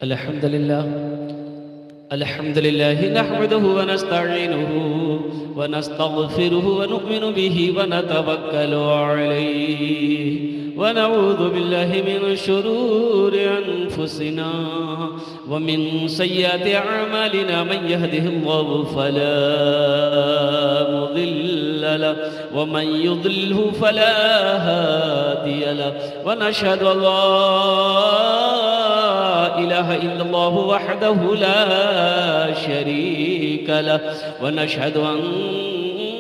अल्हम्दुलिल्लाह नहमदुहु व नस्तईनुहु व नस्तगफिरुहु व नु'मिनु बिही व नतवक्कलु अलैहि व नऊज़ु बिल्लाहि मिन शुरूरि अनफुसिना व मिन सय्यिआति अअमालिना मन यहदिहिल्लाहु फला मुदिल्ल लहु व मन युद्लिल्हु फला हादिय लहु व नशहदु अल्ला इलाहा इल्लल्लाहु वहदहु ला शरीक लहु व नशहदु अन्ना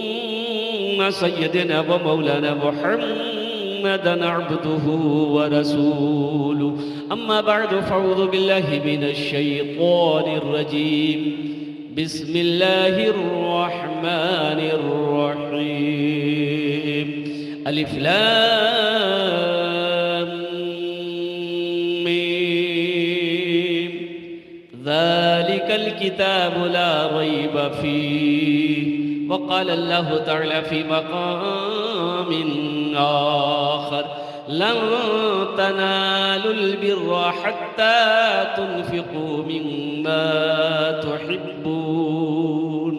सय्यदना व मौलाना मुहम्मदन अब्दुहु व रसूलुहु अम्मा बअदु फअऊज़ु बिल्लाहि मिनश शैतानिर रजीम बिस्मिल्लाहिर रहमानिर रहीम अलिफ लाम मीम ज़ालिकल किताबु ला रैब फीह वक़ाल अल्लाहु तआला फ़ी मक़ामिन आख़र लन तनालुल बिर्रा हत्ता तुनफ़िक़ू मिम्मा तुहिब्बून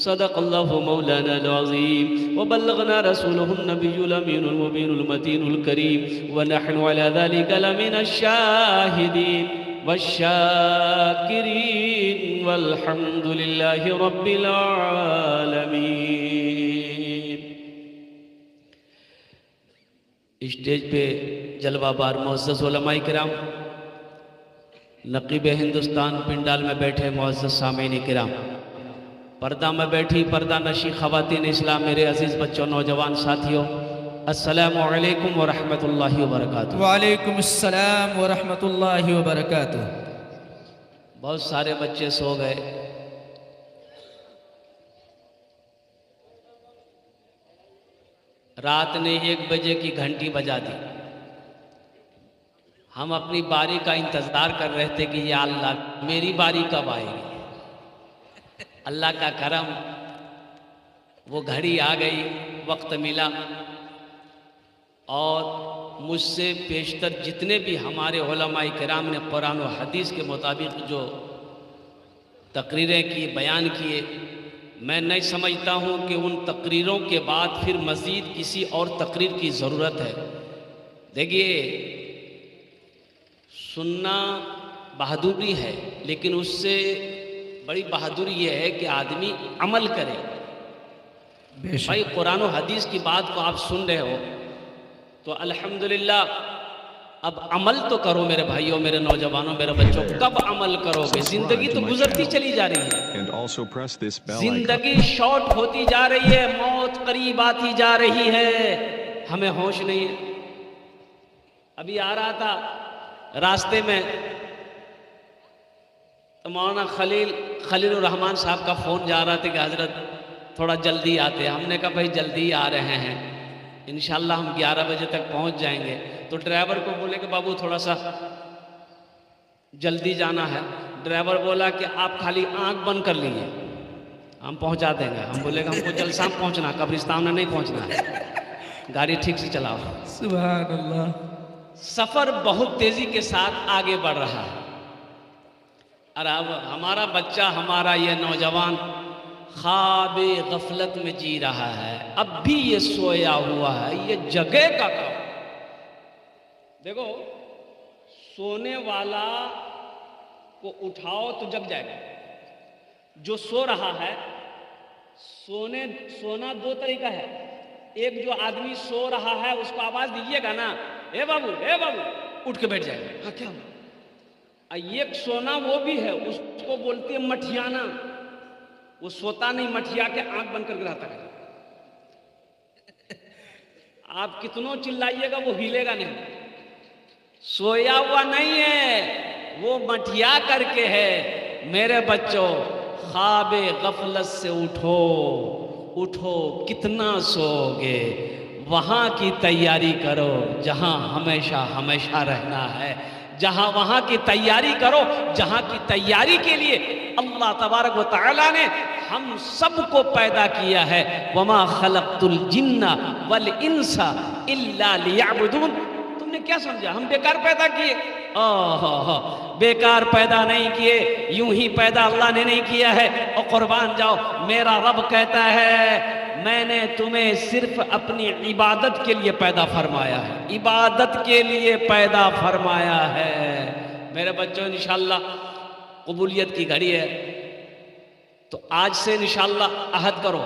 सदक़ल्लाहु मौलानाल अज़ीम व बल्लगना रसूलुहुन नबियुल अमीनुल मुबीनुल मतीनुल करीम व नहनु अला ज़ालिका लमिनश शाहिदीन वश्शाकिरीन वल्हम्दुलिल्लाहि रब्बिल आलमीन। स्टेज पे जलवाबार मुअज़्ज़ज़ उलमाए किराम, नक़ीब हिंदुस्तान पिंडाल में बैठे मुअज़्ज़ज़ सामीन किराम, पर्दा में बैठी पर्दा नशी ख़वातीन इस्लाम, मेरे अजीज़ बच्चों नौजवान साथियों, अस्सलामु अलैकुम व रहमतुल्लाहि व बरकातुहू। वालेकुम अस्सलाम व रहमतुल्लाहि व बरकातुहू। बहुत सारे बच्चे सो गए, रात ने 1 बजे की घंटी बजा दी। हम अपनी बारी का इंतज़ार कर रहे थे कि या अल्लाह मेरी बारी कब आएगी। अल्लाह का करम, वो घड़ी आ गई, वक्त मिला और मुझसे पेशतर जितने भी हमारे उलमाए किराम ने कुरान और हदीस के मुताबिक जो तकरीरें की, बयान किए, मैं नहीं समझता हूँ कि उन तकरीरों के बाद फिर मज़ीद किसी और तकरीर की ज़रूरत है। देखिए, सुनना बहादुरी है, लेकिन उससे बड़ी बहादुरी ये है कि आदमी अमल करे। भाई कुरान और हदीस की बात को आप सुन रहे हो तो अल्हम्दुलिल्लाह, अब अमल तो करो मेरे भाइयों, मेरे नौजवानों, मेरे बच्चों। कब अमल करोगे? जिंदगी तो गुजरती चली जा रही है, जिंदगी शॉर्ट होती जा रही है, मौत करीब आती जा रही है, हमें होश नहीं है। अभी आ रहा था रास्ते में तो मौलाना खलील रहमान साहब का फ़ोन जा रहा था कि हज़रत थोड़ा जल्दी आते। हमने कहा भाई जल्दी आ रहे हैं, इंशाल्लाह हम 11 बजे तक पहुंच जाएंगे। तो ड्राइवर को बोले कि बाबू थोड़ा सा जल्दी जाना है। ड्राइवर बोला कि आप खाली आंख बंद कर लीजिए, हम पहुंचा देंगे। हम बोले कि हमको जलसा पहुंचना, कब्रिस्तान में नहीं पहुंचना है, गाड़ी ठीक से चलाओ। सुभान अल्लाह। सफ़र बहुत तेज़ी के साथ आगे बढ़ रहा है और अब हमारा बच्चा, हमारा ये नौजवान ख्वाबे गफलत में जी रहा है। अब भी ये सोया हुआ है, ये जगह का काम। देखो, सोने वाला को उठाओ तो जग जाएगा। जो सो रहा है, सोना 2 तरीका है। एक जो आदमी सो रहा है उसको आवाज दीजिएगा ना, ए बाबू उठ के बैठ जाएगा। हाँ क्या? एक सोना वो भी है, उसको बोलते हैं मठियाना। वो सोता नहीं, मठिया के आंख बंद करके रहता है। आप कितनों चिल्लाइएगा वो हिलेगा नहीं, सोया हुआ नहीं है, वो मठिया करके है। मेरे बच्चों, ख्वाबे गफलत से उठो, कितना सोओगे? वहां की तैयारी करो जहां हमेशा हमेशा रहना है, वहां की तैयारी करो जहां की तैयारी के लिए अल्लाह तबारक व तआला ने हम सबको पैदा किया है। वमा खलक़तुल जिन्ना वल इंसा इल्ला लियअबुदून। तुमने क्या समझा हम बेकार पैदा किए? ओहो, बेकार पैदा नहीं किए, यूं ही पैदा अल्लाह ने नहीं किया है। और कुर्बान जाओ, मेरा रब कहता है मैंने तुम्हें सिर्फ अपनी इबादत के लिए पैदा फरमाया है, इबादत के लिए पैदा फरमाया है। मेरे बच्चों, इंशाअल्लाह कबूलियत की घड़ी है, तो आज से इंशाअल्लाह अहद करो,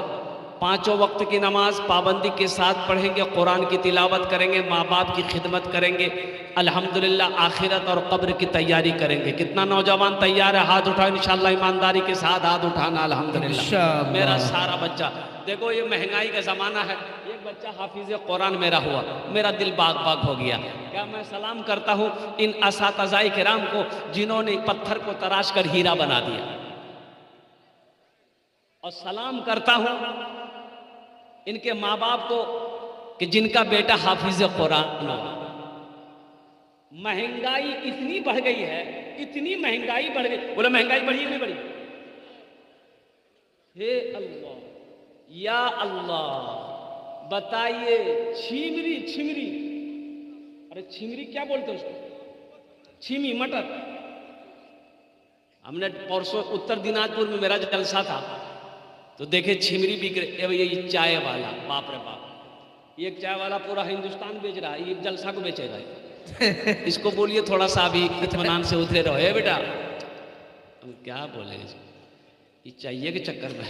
5 वक्त की नमाज पाबंदी के साथ पढ़ेंगे, कुरान की तिलावत करेंगे, माँ बाप की खिदमत करेंगे, अल्हम्दुलिल्लाह आखिरत और कब्र की तैयारी करेंगे। कितना नौजवान तैयार है? हाथ उठाओ इंशाअल्लाह, ईमानदारी के साथ हाथ उठाना। अल्हम्दुलिल्लाह मेरा सारा बच्चा, देखो ये महंगाई का ज़माना है, एक बच्चा हाफिज कुरान मेरा हुआ, मेरा दिल बाग बाग हो गया। क्या मैं सलाम करता हूँ इन असातिज़ाए किराम को जिन्होंने पत्थर को तराश कर हीरा बना दिया, और सलाम करता हूँ इनके माँ बाप को कि जिनका बेटा हाफिज कुरान हो। महंगाई इतनी बढ़ गई है, इतनी महंगाई बढ़ गई। बोले महंगाई बढ़ी नहीं बढ़ी? हे अल्लाह, या अल्लाह, बताइए छिमरी, छिमरी, अरे छिमरी क्या बोलते हैं उसको? छिमी, मटर। हमने परसों उत्तर दिनाजपुर में मेरा जलसा था, तो देखे छिमरी बिक रहे। ये चाय वाला, बाप रे बाप, एक चाय वाला पूरा हिंदुस्तान बेच रहा है, ये जलसा को बेचेगा। इसको बोलिए थोड़ा सा अभी इत्मीनान से उतरे रहो। है बेटा, हम क्या बोले, ये चाहिए के चक्कर में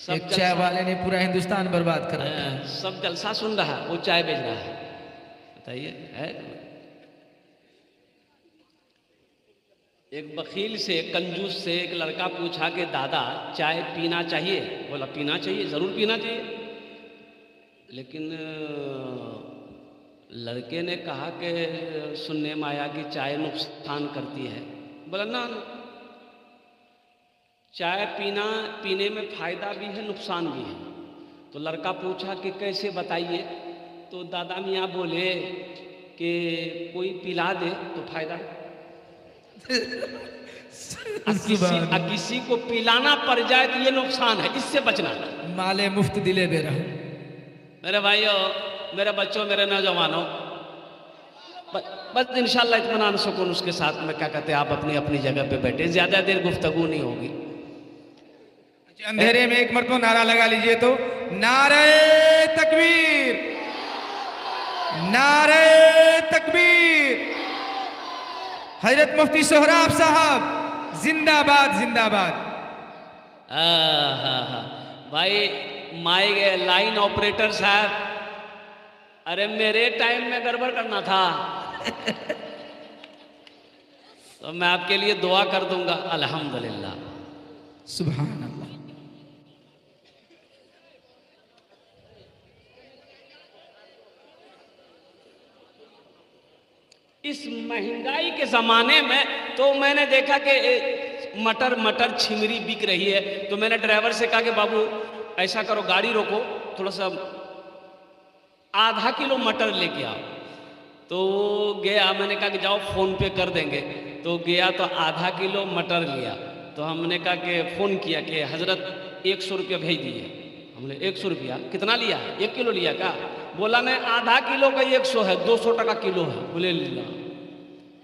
एक चाय वाले ने पूरा हिंदुस्तान बर्बाद कर रखा है। सब जलसा सुन रहा है, वो चाय बेच रहा है। बताइए, है? एक बखील से, कंजूस से एक लड़का पूछा कि दादा चाय पीना चाहिए? बोला पीना चाहिए, जरूर पीना चाहिए। लेकिन लड़के ने कहा कि सुनने में आया कि चाय नुकसान करती है। बोला ना, चाय पीने में फ़ायदा भी है, नुकसान भी है। तो लड़का पूछा कि कैसे, बताइए। तो दादा मियाँ बोले कि कोई पिला दे तो फायदा है, किसी को पिलाना पड़ जाए तो ये नुकसान है, इससे बचना। माले मुफ्त दिले बेरा। मेरे भाइयों, मेरे बच्चों, मेरे नौजवानों, बस इंशाल्लाह इत्मीनान सुकून उसके साथ में क्या कहते हैं, आप अपनी अपनी जगह पे बैठे, ज्यादा देर गुफ्तगू नहीं होगी। अंधेरे में एक मरतबा नारा लगा लीजिए तो, नारे तकबीर, नारे तकबीर। हजरत मुफ्ती सोहराब साहब जिंदाबाद, जिंदाबाद। भाई माइक लाइन ऑपरेटर साहब, अरे मेरे टाइम में गड़बड़ करना था तो मैं आपके लिए दुआ कर दूंगा। अल्हम्दुलिल्लाह, सुभान अल्लाह। इस महंगाई के ज़माने में तो मैंने देखा कि मटर छिमरी बिक रही है, तो मैंने ड्राइवर से कहा कि बाबू ऐसा करो, गाड़ी रोको, थोड़ा सा आधा किलो मटर लेके आओ। तो गया, मैंने कहा कि जाओ फ़ोन पे कर देंगे। तो गया तो आधा किलो मटर लिया। तो हमने कहा कि फ़ोन किया कि हज़रत 100 रुपया भेज दिए। हमने 100 रुपया कितना लिया? 1 किलो लिया क्या? बोला नहीं, आधा किलो का 100 है, 200 टका किलो है। बोले लीला,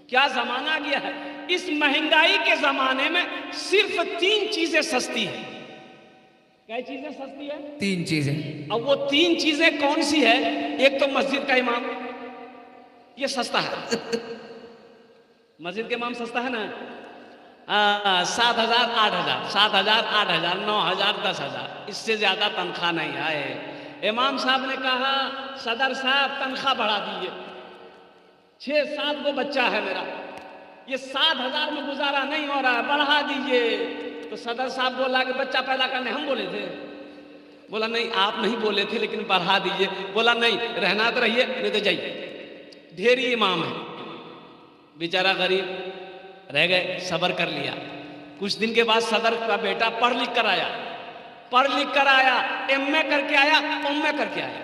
क्या ज़माना आ गया है। इस महंगाई के ज़माने में सिर्फ 3 चीज़ें सस्ती है। क्या चीज़ें सस्ती है? 3 चीज़ें। अब वो 3 चीज़ें कौन सी है? एक तो मस्जिद का इमाम, ये सस्ता है मस्जिद के इमाम सस्ता है ना। 7,000 8,000, 7,000 8,000 9,000 10,000, इससे ज़्यादा तनख्वाह नहीं आए। इमाम साहब ने कहा सदर साहब तनख्वाह बढ़ा दीजिए, 6-7 को बच्चा है मेरा, ये 7,000 में गुजारा नहीं हो रहा है, बढ़ा दीजिए। तो सदर साहब बोला कि बच्चा पैदा करने हम बोले थे। बोला नहीं, आप नहीं बोले थे, लेकिन बढ़ा दीजिए। बोला नहीं, रहना तो रहिए, नहीं तो जाइए। ढेरी इमाम है, बेचारा गरीब रह गए, सब्र कर लिया। कुछ दिन के बाद सदर का बेटा पढ़ लिख कर आया, MA करके आया, MA करके आया।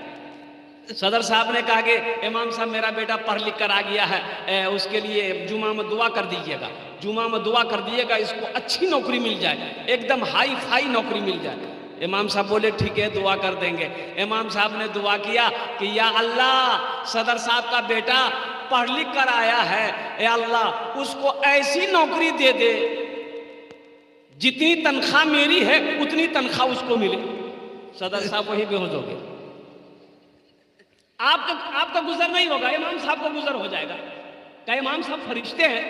सदर साहब ने कहा कि इमाम साहब मेरा बेटा पढ़ लिख कर आ गया है, उसके लिए जुमा में दुआ कर दीजिएगा, जुमा में दुआ कर दीजिएगा, इसको अच्छी नौकरी मिल जाए, एकदम हाई फाई नौकरी मिल जाए। इमाम साहब बोले ठीक है, दुआ कर देंगे। इमाम साहब ने दुआ किया कि या अल्लाह, सदर साहब का बेटा पढ़ लिख कर आया है, ए अल्लाह उसको ऐसी नौकरी दे दे जितनी तनख्वाह मेरी है उतनी तनख्वाह उसको मिले। सदर साहब वही बेहोश हो गए। आपका गुजर नहीं होगा, इमाम साहब को गुजर हो जाएगा। क्या इमाम साहब फरिश्ते हैं?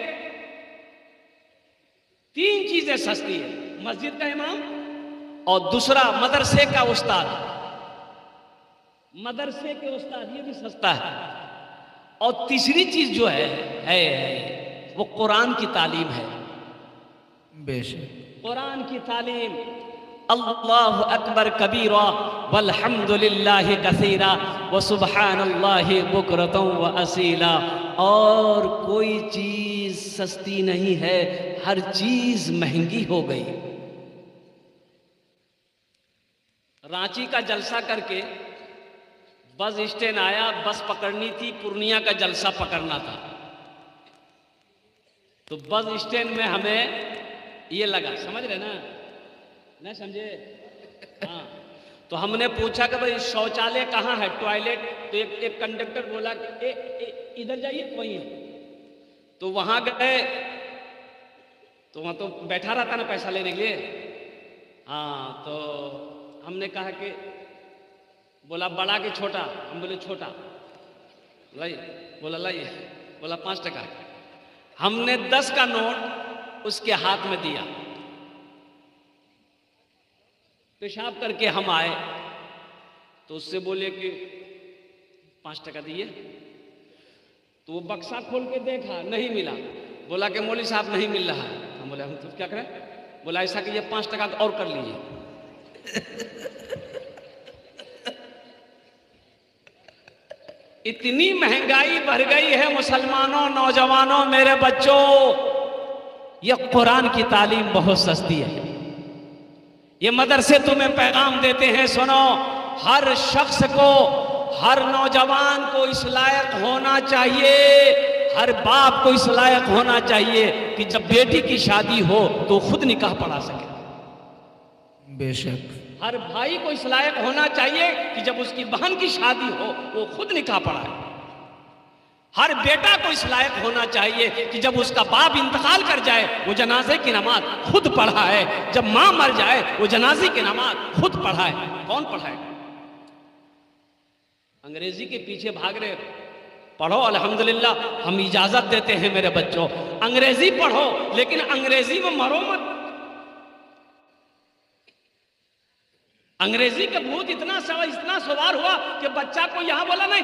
3 चीजें सस्ती है, मस्जिद का इमाम और दूसरा मदरसे का उस्ताद। मदरसे के उस्ताद ये भी सस्ता है। और तीसरी चीज जो है वो कुरान की तालीम है। बेशक कुरान की तालीम। अल्लाहु अकबर कबीरा वल्हम्दुलिल्लाहि कसीरा व सुब्हानल्लाहि बुकरतन व असीला। और कोई चीज सस्ती नहीं है, हर चीज महंगी हो गई। रांची का जलसा करके बस स्टैंड आया, बस पकड़नी थी, पूर्णिया का जलसा पकड़ना था। तो बस स्टैंड में हमें ये लगा, समझ रहे ना, नहीं समझे? हाँ, तो हमने पूछा कि भाई शौचालय कहाँ है, टॉयलेट? तो एक कंडक्टर बोला कि इधर जाइए, वहीं है। तो वहां गए तो वहां तो बैठा रहता ना पैसा लेने के लिए। हाँ, तो हमने कहा कि बोला बड़ा कि छोटा? हम बोले छोटा। लाइए, बोला लाइए, बोला 5 टका। हमने 10 का नोट उसके हाथ में दिया। पेशाब करके हम आए तो उससे बोले कि 5 टका दिए। तो वो बक्सा खोल के देखा, नहीं मिला। बोला कि मौलवी साहब नहीं मिल रहा है। हम बोले हम तो क्या करें? बोला ऐसा कि ये 5 टका और कर लीजिए। इतनी महंगाई बढ़ गई है मुसलमानों, नौजवानों, मेरे बच्चों, ये कुरान की तालीम बहुत सस्ती है। ये मदरसे तुम्हें पैगाम देते हैं, सुनो, हर शख्स को, हर नौजवान को इस लायक होना चाहिए, हर बाप को इस लायक होना चाहिए कि जब बेटी की शादी हो तो खुद निकाह पढ़ा सके। बेशक हर भाई को इस लायक होना चाहिए कि जब उसकी बहन की शादी हो वो खुद निकाह पढ़ाए। हर बेटा को इस लायक होना चाहिए कि जब उसका बाप इंतकाल कर जाए वो जनाजे की नमाज खुद पढ़ाए। जब मां मर जाए वो जनाजे की नमाज खुद पढ़ाए। कौन पढ़ाए? अंग्रेजी के पीछे भाग रहे। पढ़ो, अल्हम्दुलिल्लाह, हम इजाजत देते हैं मेरे बच्चों, अंग्रेजी पढ़ो, लेकिन अंग्रेजी में मरो मत। अंग्रेजी के भूत इतना सवार हुआ कि बच्चा को यहां बोला नहीं,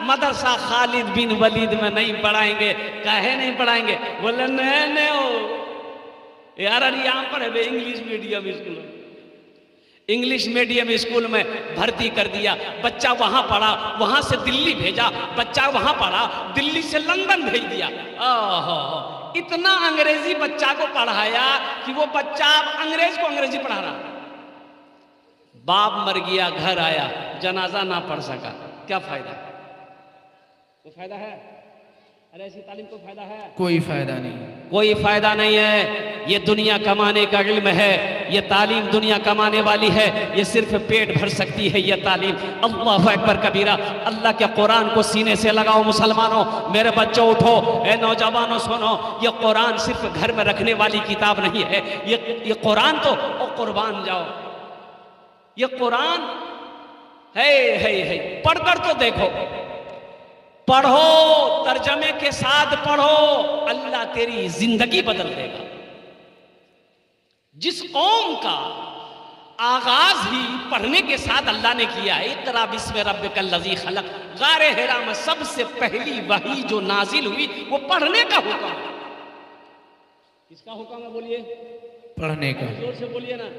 मदरसा खालिद बिन वलीद में नहीं पढ़ाएंगे। काहे नहीं पढ़ाएंगे? बोले नहीं हो यार, यहां पर है English medium school. English medium school में भर्ती कर दिया, बच्चा वहां पढ़ा, वहां से दिल्ली भेजा, बच्चा वहां पढ़ा, दिल्ली से लंदन भेज दिया। इतना अंग्रेजी बच्चा को पढ़ाया कि वो बच्चा अंग्रेज को अंग्रेजी पढ़ा रहा। बाप मर गया, घर आया, जनाजा ना पढ़ सका, क्या फायदा? कोई फायदा है? अरे ऐसी तालीम कोई फायदा है? कोई फायदा नहीं, कोई फायदा नहीं है। ये दुनिया कमाने का इल्म है, ये तालीम दुनिया कमाने वाली है, ये सिर्फ पेट भर सकती है ये तालीम। अल्लाहु अकबर कबीरा। अल्लाह के कुरान को सीने से लगाओ मुसलमानों, मेरे बच्चों उठो, ए नौजवानों सुनो, ये कुरान सिर्फ घर में रखने वाली किताब नहीं है। ये कुरान तो कुर्बान जाओ, ये कुरान है। पढ़कर तो देखो, पढ़ो, तर्जमे के साथ पढ़ो, अल्लाह तेरी जिंदगी बदल देगा। जिस कौम का आगाज ही पढ़ने के साथ अल्लाह ने किया है, इक़रा बिस्मि रब्बिकल लज़ी खलक़, गारे हिरा में सबसे पहली वही जो नाजिल हुई वो पढ़ने का हुक्म है। किसका हुक्म है? बोलिए। पढ़ने का। जोर से बोलिए ना।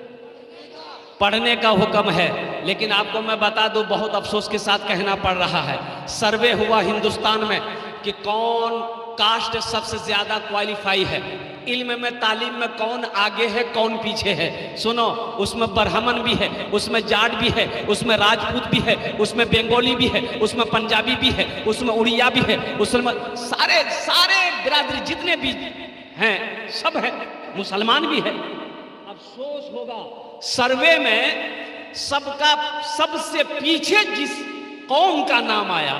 पढ़ने का हुक्म है। लेकिन आपको मैं बता दूं, बहुत अफसोस के साथ कहना पड़ रहा है, सर्वे हुआ हिंदुस्तान में कि कौन कास्ट सबसे ज्यादा क्वालिफाई है इल्म में, तालीम में, कौन आगे है कौन पीछे है। सुनो, उसमें ब्राह्मण भी है, उसमें जाट भी है, उसमें राजपूत भी है, उसमें बंगाली भी है, उसमें पंजाबी भी है, उसमें उड़िया भी है, उसमें सारे बिरादरी जितने भी हैं सब है, मुसलमान भी है। अफसोस होगा, सर्वे में सबका सबसे पीछे जिस कौम का नाम आया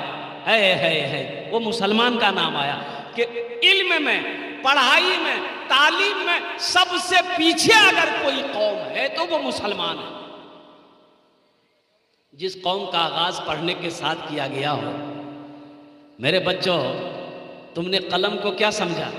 है वो मुसलमान का नाम आया कि इल्म में, पढ़ाई में, तालीम में सबसे पीछे अगर कोई कौम है तो वो मुसलमान है। जिस कौम का आगाज पढ़ने के साथ किया गया हो। मेरे बच्चों, तुमने कलम को क्या समझा?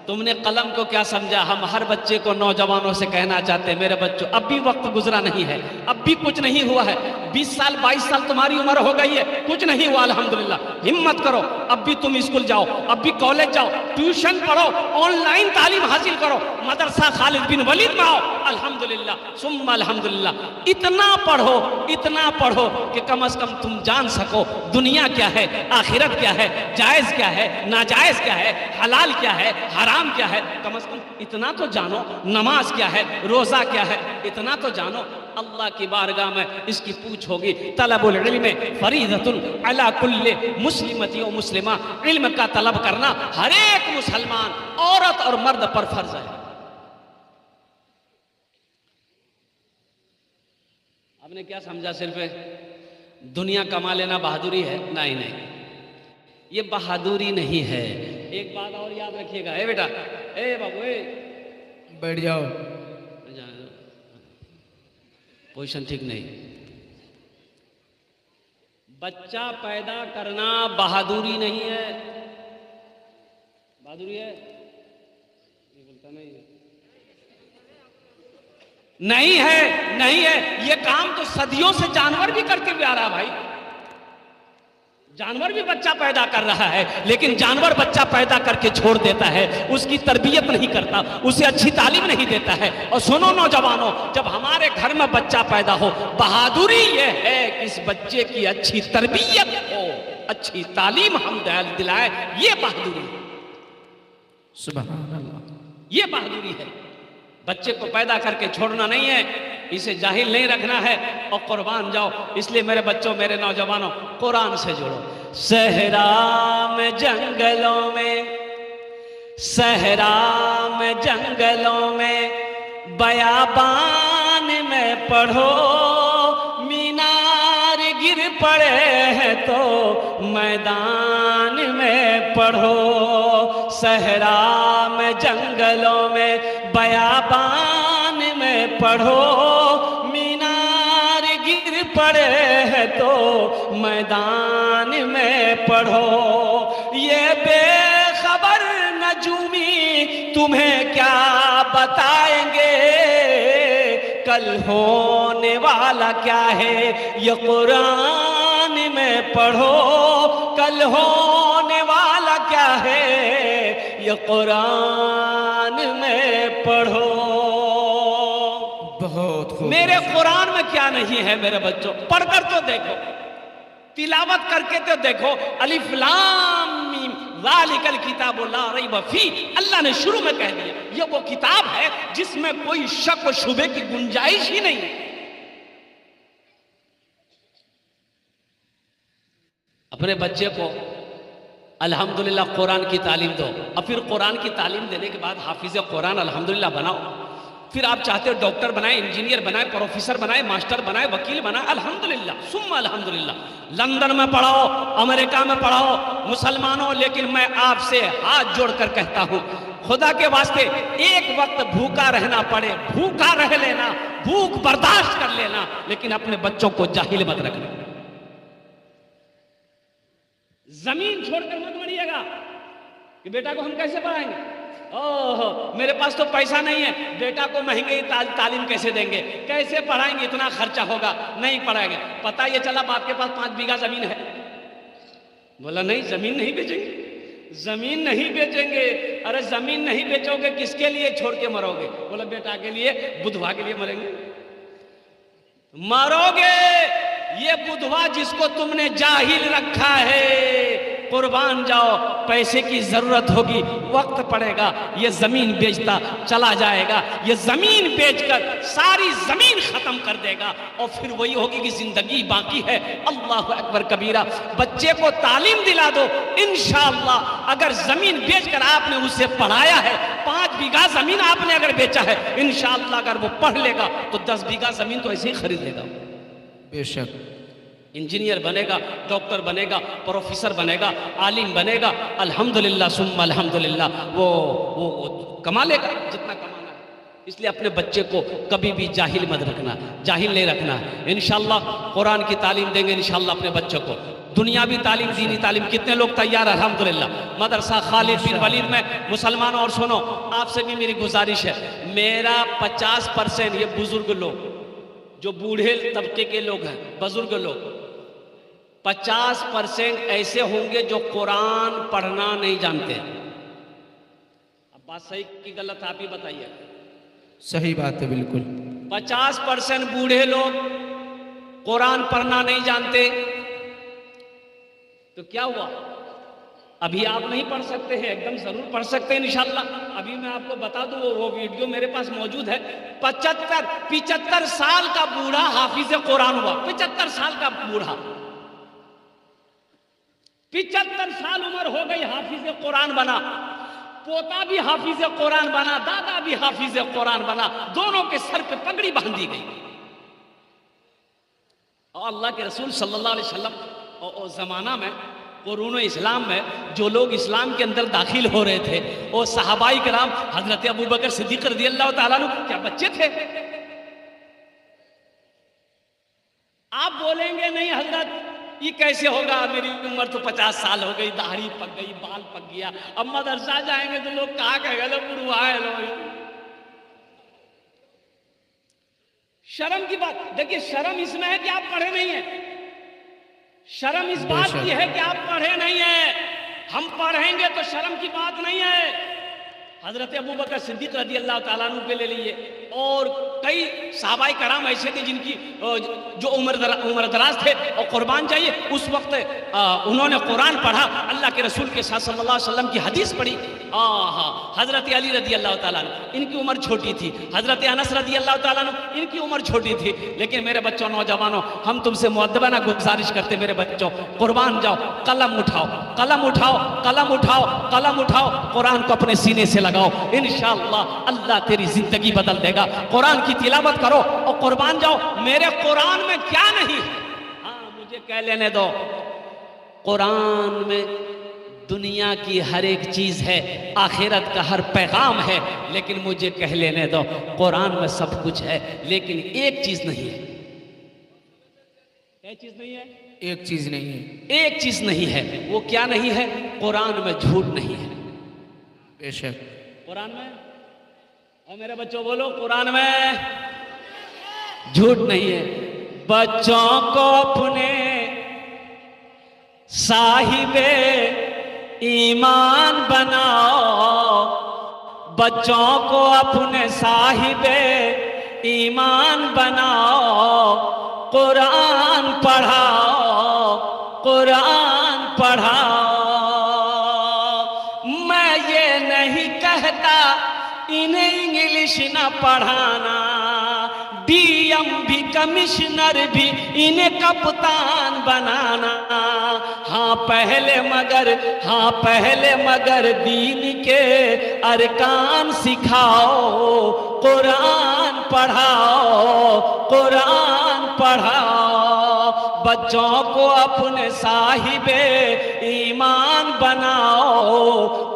तुमने कलम को क्या समझा? हम हर बच्चे को, नौजवानों से कहना चाहते हैं, मेरे बच्चों अब भी वक्त गुजरा नहीं है, अब भी कुछ नहीं हुआ है। 20 साल 22 साल तुम्हारी उम्र हो गई है, कुछ नहीं हुआ अल्हम्दुलिल्लाह। हिम्मत करो, अब भी तुम स्कूल जाओ, अब भी कॉलेज जाओ, ट्यूशन पढ़ो, ऑनलाइन तालीम हासिल करो, मदरसा खालिद बिन वलीद में आओ, अल्हम्दुलिल्लाह सुम्मा अल्हम्दुलिल्लाह। इतना पढ़ो कि कम से कम तुम जान सको दुनिया क्या है, आखिरत क्या है, जायज़ क्या है, नाजायज़ क्या है, हलाल क्या है, हराम क्या है। कम से कम इतना तो जानो, नमाज क्या है, रोज़ा क्या है, इतना तो जानो। अल्लाह की बारगाह में इसकी पूछ होगी। तलबुल इल्म फरीदतुन अला कुल्ले मुस्लिमती व मुस्लिमा। इल्म का तलब करना हर एक मुसलमान औरत और मर्द पर फर्ज है। आपने क्या समझा? सिर्फ दुनिया कमा लेना बहादुरी है? नहीं, ये बहादुरी नहीं है। एक बात और याद रखिएगा, ए बेटा, ए बाबू, ए बैठ जाओ। पोजीशन ठीक नहीं। बच्चा पैदा करना बहादुरी नहीं है। बहादुरी है? ये बोलता नहीं है। ये काम तो सदियों से जानवर भी करते हुए आ रहा भाई। जानवर भी बच्चा पैदा कर रहा है, लेकिन जानवर बच्चा पैदा करके छोड़ देता है, उसकी तरबियत नहीं करता, उसे अच्छी तालीम नहीं देता है। और सुनो नौजवानों, जब हमारे घर में बच्चा पैदा हो, बहादुरी यह है कि इस बच्चे की अच्छी तरबियत हो, अच्छी तालीम हम दिलाएं, ये बहादुरी है। सुभान अल्लाह, ये बहादुरी है। बच्चे को पैदा करके छोड़ना नहीं है, इसे जाहिल नहीं रखना है और कुर्बान जाओ। इसलिए मेरे बच्चों, मेरे नौजवानों, कुरान से जुड़ो। सहरा में जंगलों में, सहरा में जंगलों में, बयाबान में पढ़ो, मीनार गिर पड़े हैं तो मैदान में पढ़ो। सहरा में जंगलों में, बयाबान में पढ़ो, मीनार गिर पड़े हैं तो मैदान में पढ़ो। ये बेखबर नजूमी तुम्हें क्या बताएंगे, कल होने वाला क्या है ये कुरान में पढ़ो। कल होने वाला क्या है ये कुरान में पढ़ो। बहुत खूब। मेरे कुरान में क्या नहीं है मेरे बच्चों? पढ़कर तो देखो, तिलावत करके तो देखो। अलिफ लाम मीम ज़ालिकल किताबु ला रैब फी। अल्लाह ने शुरू में कह दिया, ये वो किताब है जिसमें कोई शक व शुबे की गुंजाइश ही नहीं है। अपने बच्चे को अल्हम्दुलिल्लाह कुरान की तालीम दो, और फिर कुरान की तालीम देने के बाद हाफिज़ कुरान अल्हम्दुलिल्लाह बनाओ। फिर आप चाहते हो डॉक्टर बनाए, इंजीनियर बनाए, प्रोफेसर बनाए, मास्टर बनाए, वकील बनाए, अल्हम्दुलिल्लाह सुम्मा अल्हम्दुलिल्लाह। लंदन में पढ़ाओ, अमेरिका में पढ़ाओ, मुसलमानों, लेकिन मैं आपसे हाथ जोड़कर कहता हूँ, खुदा के वास्ते एक वक्त भूखा रहना पड़े, भूखा रह लेना, भूख बर्दाश्त कर लेना, लेकिन अपने बच्चों को जाहिल मत रखना। जमीन छोड़कर मत मरिएगा कि बेटा को हम कैसे पढ़ाएंगे, ओह मेरे पास तो पैसा नहीं है, बेटा को महंगी तालीम कैसे देंगे, कैसे पढ़ाएंगे, इतना खर्चा होगा, नहीं पढ़ाएंगे। पता ये चला बाप के पास 5 बीघा जमीन है, बोला नहीं जमीन नहीं बेचेंगे, जमीन नहीं बेचेंगे। अरे जमीन नहीं बेचोगे किसके लिए छोड़ के मरोगे? बोला बेटा के लिए, बुधवा के लिए मरेंगे, मरोगे। ये बुधवा जिसको तुमने जाहिल रखा है, कुर्बान जाओ। पैसे की जरूरत होगी, वक्त पड़ेगा, ये जमीन बेचता चला जाएगा, ये जमीन बेचकर सारी जमीन खत्म कर देगा, और फिर वही होगी कि जिंदगी बाकी है। अल्लाह अकबर कबीरा। बच्चे को तालीम दिला दो, इंशाअल्लाह अगर जमीन बेचकर आपने उसे पढ़ाया है, 5 बीघा जमीन आपने अगर बेचा है, इंशाअल्लाह अगर वो पढ़ लेगा तो 10 बीघा जमीन तो ऐसे ही खरीद लेगा। बेशक। इंजीनियर बनेगा, डॉक्टर बनेगा, प्रोफेसर बनेगा, आलिम बनेगा, अल्हम्दुलिल्लाह सुम्मा अल्हम्दुलिल्लाह, वो कमा लेगा जितना कमाना है। इसलिए अपने बच्चे को कभी भी जाहिल मत रखना, जाहिल नहीं रखना। इंशाअल्लाह कुरान की तालीम देंगे इंशाअल्लाह अपने बच्चों को, दुनियावी तालीम, दीनी तालीम। कितने लोग तैयार हैं? अल्हम्दुलिल्लाह। मदरसा खालिद बिन वलीद में मुसलमानों, और सुनो, आपसे भी मेरी गुजारिश है, मेरा 50% ये बुजुर्ग लोग, जो बूढ़े तबके के लोग हैं, बुजुर्ग लोग, 50% ऐसे होंगे जो कुरान पढ़ना नहीं जानते। अब बात सही की गलत आप ही बताइए। सही बात है, बिल्कुल। 50% बूढ़े लोग कुरान पढ़ना नहीं जानते, तो क्या हुआ? अभी आप नहीं पढ़ सकते हैं, एकदम जरूर पढ़ सकते हैं इंशाअल्लाह। अभी मैं आपको बता दूं, वो वीडियो मेरे पास मौजूद है। 75 साल का बूढ़ा हाफिज कुरान हुआ। 75 साल का बूढ़ा, 75 साल उम्र हो गई, हाफिज कुरान बना। पोता भी हाफिज कुरान बना, दादा भी हाफिज कुरान बना, दोनों के सर पे पगड़ी बांधी गई। और अल्लाह के रसूल सल्लल्लाहु अलैहि वसल्लम और जमाना में, कुरून इस्लाम में जो लोग इस्लाम के अंदर दाखिल हो रहे थे, वो सहाबाई कराम, हजरत अबू बकर सिद्दीक रज़ियल्लाहु ताला अन्हु, क्या बच्चे थे? आप बोलेंगे नहीं हजरत ये कैसे होगा, मेरी उम्र तो 50 साल हो गई, दाढ़ी पक गई, बाल पक गया, अब मदरसा जाएंगे तो लोग कहा कहेगा, लो बुढ़वा है लो। शर्म की बात, देखिए शर्म इसमें है कि आप पढ़े नहीं है, शर्म इस बात की है कि आप पढ़े नहीं है। हम पढ़ेंगे तो शर्म की बात नहीं है। हजरत अबू बकर सिद्दीक रज़ियल्लाहु ताला अन्हु पे ले लीजिए, और कई सहाबाए कराम ऐसे थे जिनकी जो उम्र दराज थे और कुर्बान जाइए, उस वक्त उन्होंने कुरान पढ़ा, अल्लाह के रसूल के साथ सल्लल्लाहु अलैहि वसल्लम की हदीस पढ़ी। हजरत अली रज़ियल्लाहु ताला अन्हु, इनकी उम्र छोटी थी। हजरत अनस रज़ियल्लाहु ताला अन्हु, इनकी उम्र छोटी थी। लेकिन मेरे बच्चों, नौजवानों, हम तुमसे मुअद्दबाना गुजारिश करते, मेरे बच्चों, कुर्बान जाओ, कलम उठाओ, कलम उठाओ, कलम उठाओ, कलम उठाओ, कुरान को अपने सीने से लगाओ। इंशाअल्लाह अल्लाह तेरी जिंदगी बदल देगा। कुरान की तिलावत करो और कुर्बान जाओ। मेरे कुरान में क्या नहीं है, हाँ मुझे कह लेने दो, कुरान में दुनिया की हर एक चीज है, आखिरत का हर पैगाम है, लेकिन मुझे कह लेने दो, कुरान में सब कुछ है, लेकिन एक चीज नहीं है। क्या चीज नहीं है? एक चीज नहीं है। एक चीज नहीं है। वो क्या नहीं है? कुरान में झूठ नहीं है। बेशक कुरान में, और मेरे बच्चों बोलो, कुरान में झूठ नहीं है। बच्चों को अपने साहिबे ईमान बनाओ, बच्चों को अपने साहिबे ईमान बनाओ, कुरान पढ़ाओ, कुरान पढ़ाओ। मैं ये नहीं कहता इन्हें इंग्लिश ना पढ़ाना, डीएम भी, कमिश्नर भी, इन्हें कप्तान बनाना। हाँ पहले मगर दीन के अरकान सिखाओ, कुरान पढ़ाओ, कुरान पढ़ाओ। बच्चों को अपने साहिबे ईमान बनाओ,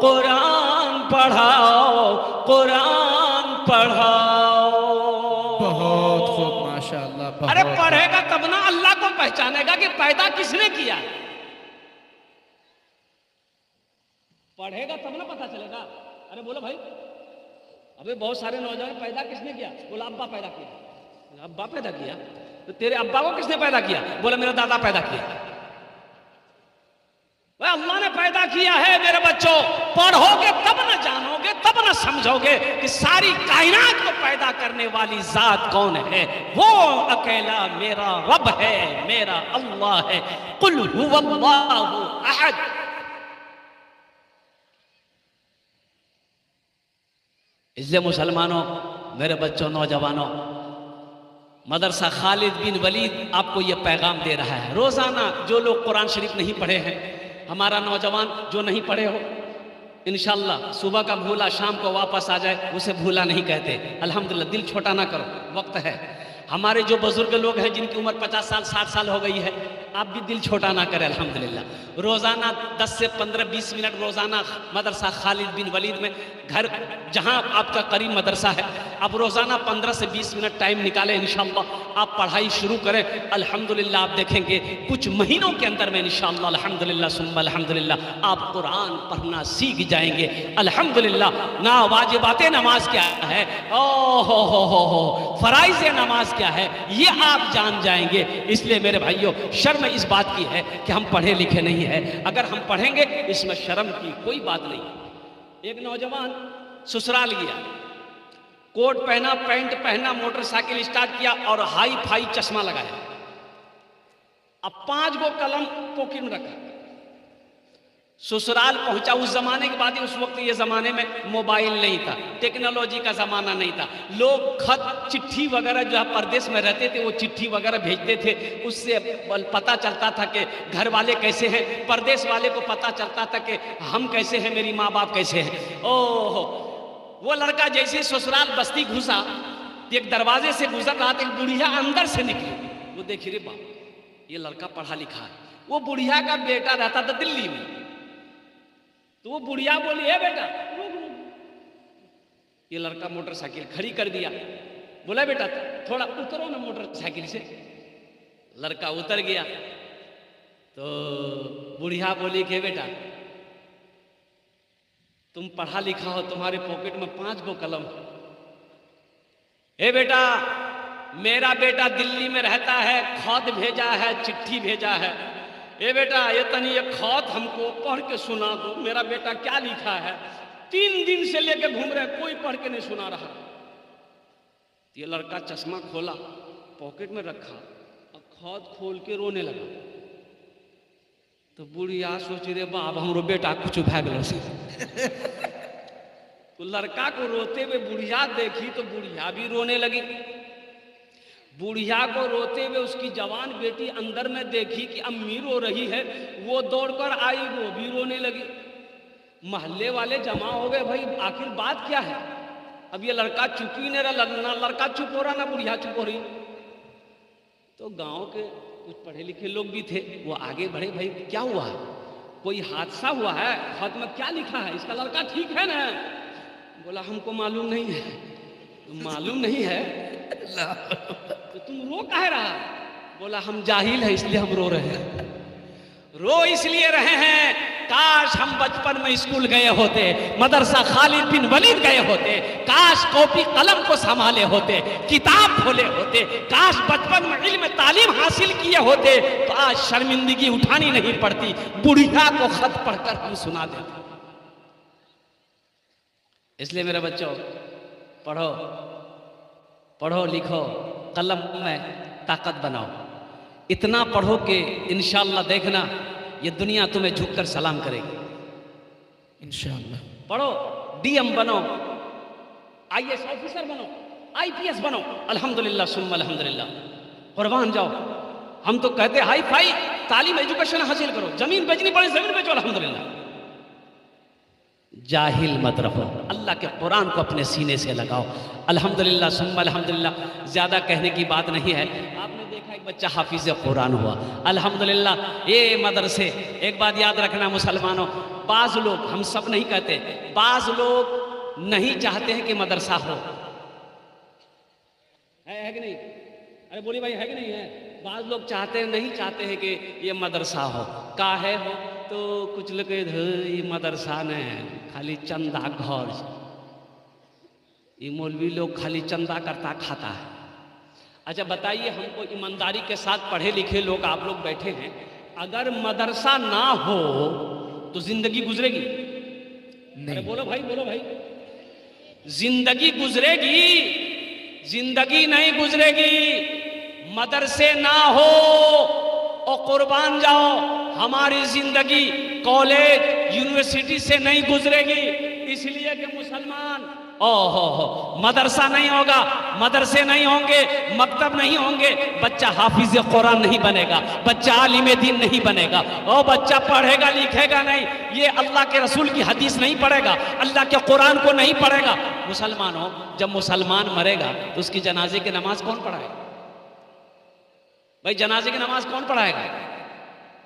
कुरान पढ़ाओ, कुरान पढ़ाओ। बहुत खूब, माशाअल्लाह। अरे पढ़ेगा तब ना अल्लाह को पहचानेगा कि पैदा किसने किया। पढ़ेगा तब ना पता चलेगा। अरे बोलो भाई, अबे बहुत सारे नौजवान, पैदा किसने किया? बोला अब्बा पैदा किया। अब्बा पैदा किया? तो तेरे अब्बा को किसने पैदा किया? बोला मेरा दादा पैदा किया। वह अल्लाह ने पैदा किया है। मेरे बच्चों, पढ़ोगे तब ना जानोगे, तब ना समझोगे कि सारी कायनात को पैदा करने वाली जात कौन है। वो अकेला मेरा रब है, मेरा अल्लाह है। कुल हुवल्लाहु अहद। इसलिए मुसलमानों, मेरे बच्चों, नौजवानों, मदरसा खालिद बिन वलीद आपको यह पैगाम दे रहा है। रोजाना जो लोग कुरान शरीफ नहीं पढ़े हैं, हमारा नौजवान जो नहीं पढ़े हो, इंशाअल्लाह सुबह का भूला शाम को वापस आ जाए, उसे भूला नहीं कहते। अल्हम्दुलिल्लाह, दिल छोटा ना करो, वक्त है। हमारे जो बुजुर्ग लोग हैं जिनकी उम्र 50 साल 60 साल हो गई है, आप भी दिल छोटा ना करें। अल्हम्दुलिल्लाह रोज़ाना 10 से 15-20 मिनट रोज़ाना मदरसा खालिद बिन वलीद में, घर जहां आपका करीब मदरसा है, आप रोज़ाना 15 से 20 मिनट टाइम निकालें, इंशाअल्लाह आप पढ़ाई शुरू करें। अल्हम्दुलिल्लाह आप देखेंगे कुछ महीनों के अंदर में इंशाअल्लाह अल्हम्दुलिल्लाह सुम्मा अल्हम्दुलिल्लाह आप कुरान पढ़ना सीख जाएंगे। अल्हम्दुलिल्लाह ना वाजिबात नमाज क्या है, ओ हो फराइज़ नमाज क्या है, ये आप जान जाएंगे। इसलिए मेरे भाइयों शर्म इस बात की है कि हम पढ़े लिखे नहीं है। अगर हम पढ़ेंगे इसमें शर्म की कोई बात नहीं। एक नौजवान ससुराल गया, कोट पहना, पैंट पहना, मोटरसाइकिल स्टार्ट किया और हाई फाई चश्मा लगाया। अब 5 गो कलम पॉकेट में रखा, ससुराल पहुंचा। उस जमाने की बात है, उस वक्त ये जमाने में मोबाइल नहीं था, टेक्नोलॉजी का जमाना नहीं था। लोग खत चिट्ठी वगैरह जो है परदेश में रहते थे वो चिट्ठी वगैरह भेजते थे, उससे पता चलता था कि घर वाले कैसे हैं, परदेश वाले को पता चलता था कि हम कैसे हैं, मेरी माँ बाप कैसे हैं। ओह वो लड़का जैसे ससुराल बस्ती घुसा, एक दरवाजे से गुजर रहा था, एक बुढ़िया अंदर से निकली। वो देखी रे बाप ये लड़का पढ़ा लिखा है। वो बुढ़िया का बेटा रहता था दिल्ली में, तो वो बुढ़िया बोली है बेटा रुक रुक। ये लड़का मोटरसाइकिल खड़ी कर दिया, बोला बेटा थोड़ा उतरो ना मोटरसाइकिल से। लड़का उतर गया तो बुढ़िया बोली कि बेटा तुम पढ़ा लिखा हो, तुम्हारे पॉकेट में 5 गो कलम। ए बेटा मेरा बेटा दिल्ली में रहता है, खत भेजा है, चिट्ठी भेजा है। ए बेटा ये तनी ये खत हमको पढ़ के सुना दो, मेरा बेटा क्या लिखा है। 3 दिन से लेके घूम रहे, कोई पढ़ के नहीं सुना रहा। ये लड़का चश्मा खोला, पॉकेट में रखा, अब खत खोल के रोने लगा। तो बुढ़िया सोच रे बाप हमरो बेटा कुछ भाग लो से। तो लड़का को रोते हुए बुढ़िया देखी तो बुढ़िया भी रोने लगी। बुढ़िया को रोते हुए उसकी जवान बेटी अंदर में देखी कि अम्मी रो रही है, वो दौड़कर आई, वो भी रोने लगी। मोहल्ले वाले जमा हो गए, भाई आखिर बात क्या है। अब ये लड़का चुप ही नहीं रहा, ना लड़का चुप हो रहा ना बुढ़िया चुप हो रही। तो गांव के कुछ पढ़े लिखे लोग भी थे, वो आगे बढ़े, भाई क्या हुआ है, कोई हादसा हुआ है, खत में क्या लिखा है, इसका लड़का ठीक है ना। बोला हमको मालूम नहीं है। तो मालूम नहीं है तो तुम रो काहे रहा। बोला हम जाहिल है इसलिए हम रो रहे हैं। रो इसलिए रहे हैं काश हम बचपन में स्कूल गए होते, मदरसा खालिद बिन वलीद गए होते, काश कॉपी कलम को संभाले होते, किताब खोले होते, काश बचपन में इल्म तालीम हासिल किए होते, तो आज शर्मिंदगी उठानी नहीं पड़ती, बुढ़िया को खत पढ़कर हम सुना देते। इसलिए मेरे बच्चों पढ़ो पढ़ो लिखो, कलम में ताकत बनाओ, इतना पढ़ो कि इंशाअल्लाह देखना ये दुनिया तुम्हें झुककर सलाम करेगी इंशाअल्लाह। पढ़ो, डीएम बनो, आईएएस ऑफिसर बनो, आईपीएस बनो, अल्हम्दुलिल्लाह सुम्मा अल्हम्दुलिल्लाह, कुर्बान जाओ। हम तो कहते हाई फाई तालीम एजुकेशन हासिल करो, जमीन बेचनी पड़े जमीन बेचो, अल्हम्दुलिल्लाह। जाहिल मत रहो, अल्लाह के कुरान को अपने सीने से लगाओ, अल्हम्दुलिल्लाह सुम्मा अल्हम्दुलिल्लाह। ज़्यादा कहने की बात नहीं है। आपने देखा एक बच्चा हाफिज कुरान हुआ, अल्हम्दुलिल्लाह। ये मदरसे, एक बात याद रखना मुसलमानों, बाज़ लोग, हम सब नहीं कहते, बाज़ लोग नहीं चाहते हैं कि मदरसा हो, है कि नहीं? अरे बोली भाई है कि नहीं है? बाज़ लोग चाहते हैं, नहीं चाहते हैं कि ये मदरसा हो। काहे हो तो कुछ लोग ये मदरसा ने खाली चंदा घर, ये मौलवी लोग खाली चंदा करता खाता है। अच्छा बताइए, हमको ईमानदारी के साथ पढ़े लिखे लोग आप लोग बैठे हैं, अगर मदरसा ना हो तो जिंदगी गुजरेगी? अरे बोलो भाई, बोलो भाई, जिंदगी गुजरेगी? जिंदगी नहीं गुजरेगी। मदरसे ना हो और कुर्बान जाओ, हमारी जिंदगी कॉलेज यूनिवर्सिटी से नहीं गुजरेगी। इसलिए कि मुसलमान ओहो मदरसा नहीं होगा, मदरसे नहीं होंगे, मकतब नहीं होंगे, बच्चा हाफिज कुरान नहीं बनेगा, बच्चा आलिम दीन नहीं बनेगा, और बच्चा पढ़ेगा लिखेगा नहीं, ये अल्लाह के रसूल की हदीस नहीं पढ़ेगा, अल्लाह के कुरान को नहीं पढ़ेगा। मुसलमानों, जब मुसलमान मरेगा तो उसकी जनाजे की नमाज कौन पढ़ाएगा? भाई जनाजे की नमाज कौन पढ़ाएगा?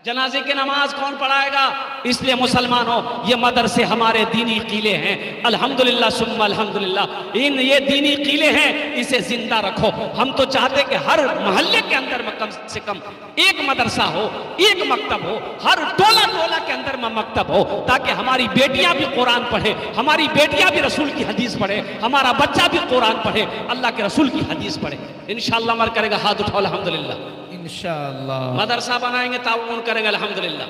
जनाजे की नमाज कौन पढ़ाएगा? इसलिए मुसलमानों, ये मदरसे हमारे दीनी कीले हैं। अल्हम्दुलिल्लाह सुम्मा अल्हम्दुलिल्लाह, ये दीनी कीले हैं, इसे जिंदा रखो। हम तो चाहते कि हर मोहल्ले के अंदर में कम से कम एक मदरसा हो, एक मकतब हो, हर टोला टोला के अंदर में मकतब हो, ताकि हमारी बेटियां भी कुरान पढ़े, हमारी बेटियां भी रसूल की हदीस पढ़े, हमारा बच्चा भी कुरान पढ़े, अल्लाह के रसूल की हदीस पढ़े। इंशाअल्लाह मर करेगा, हाथ उठाओ अल्हम्दुलिल्लाह। इंशाअल्लाह मदरसा बनाएंगे, ताउन करेंगे अल्हम्दुलिल्लाह,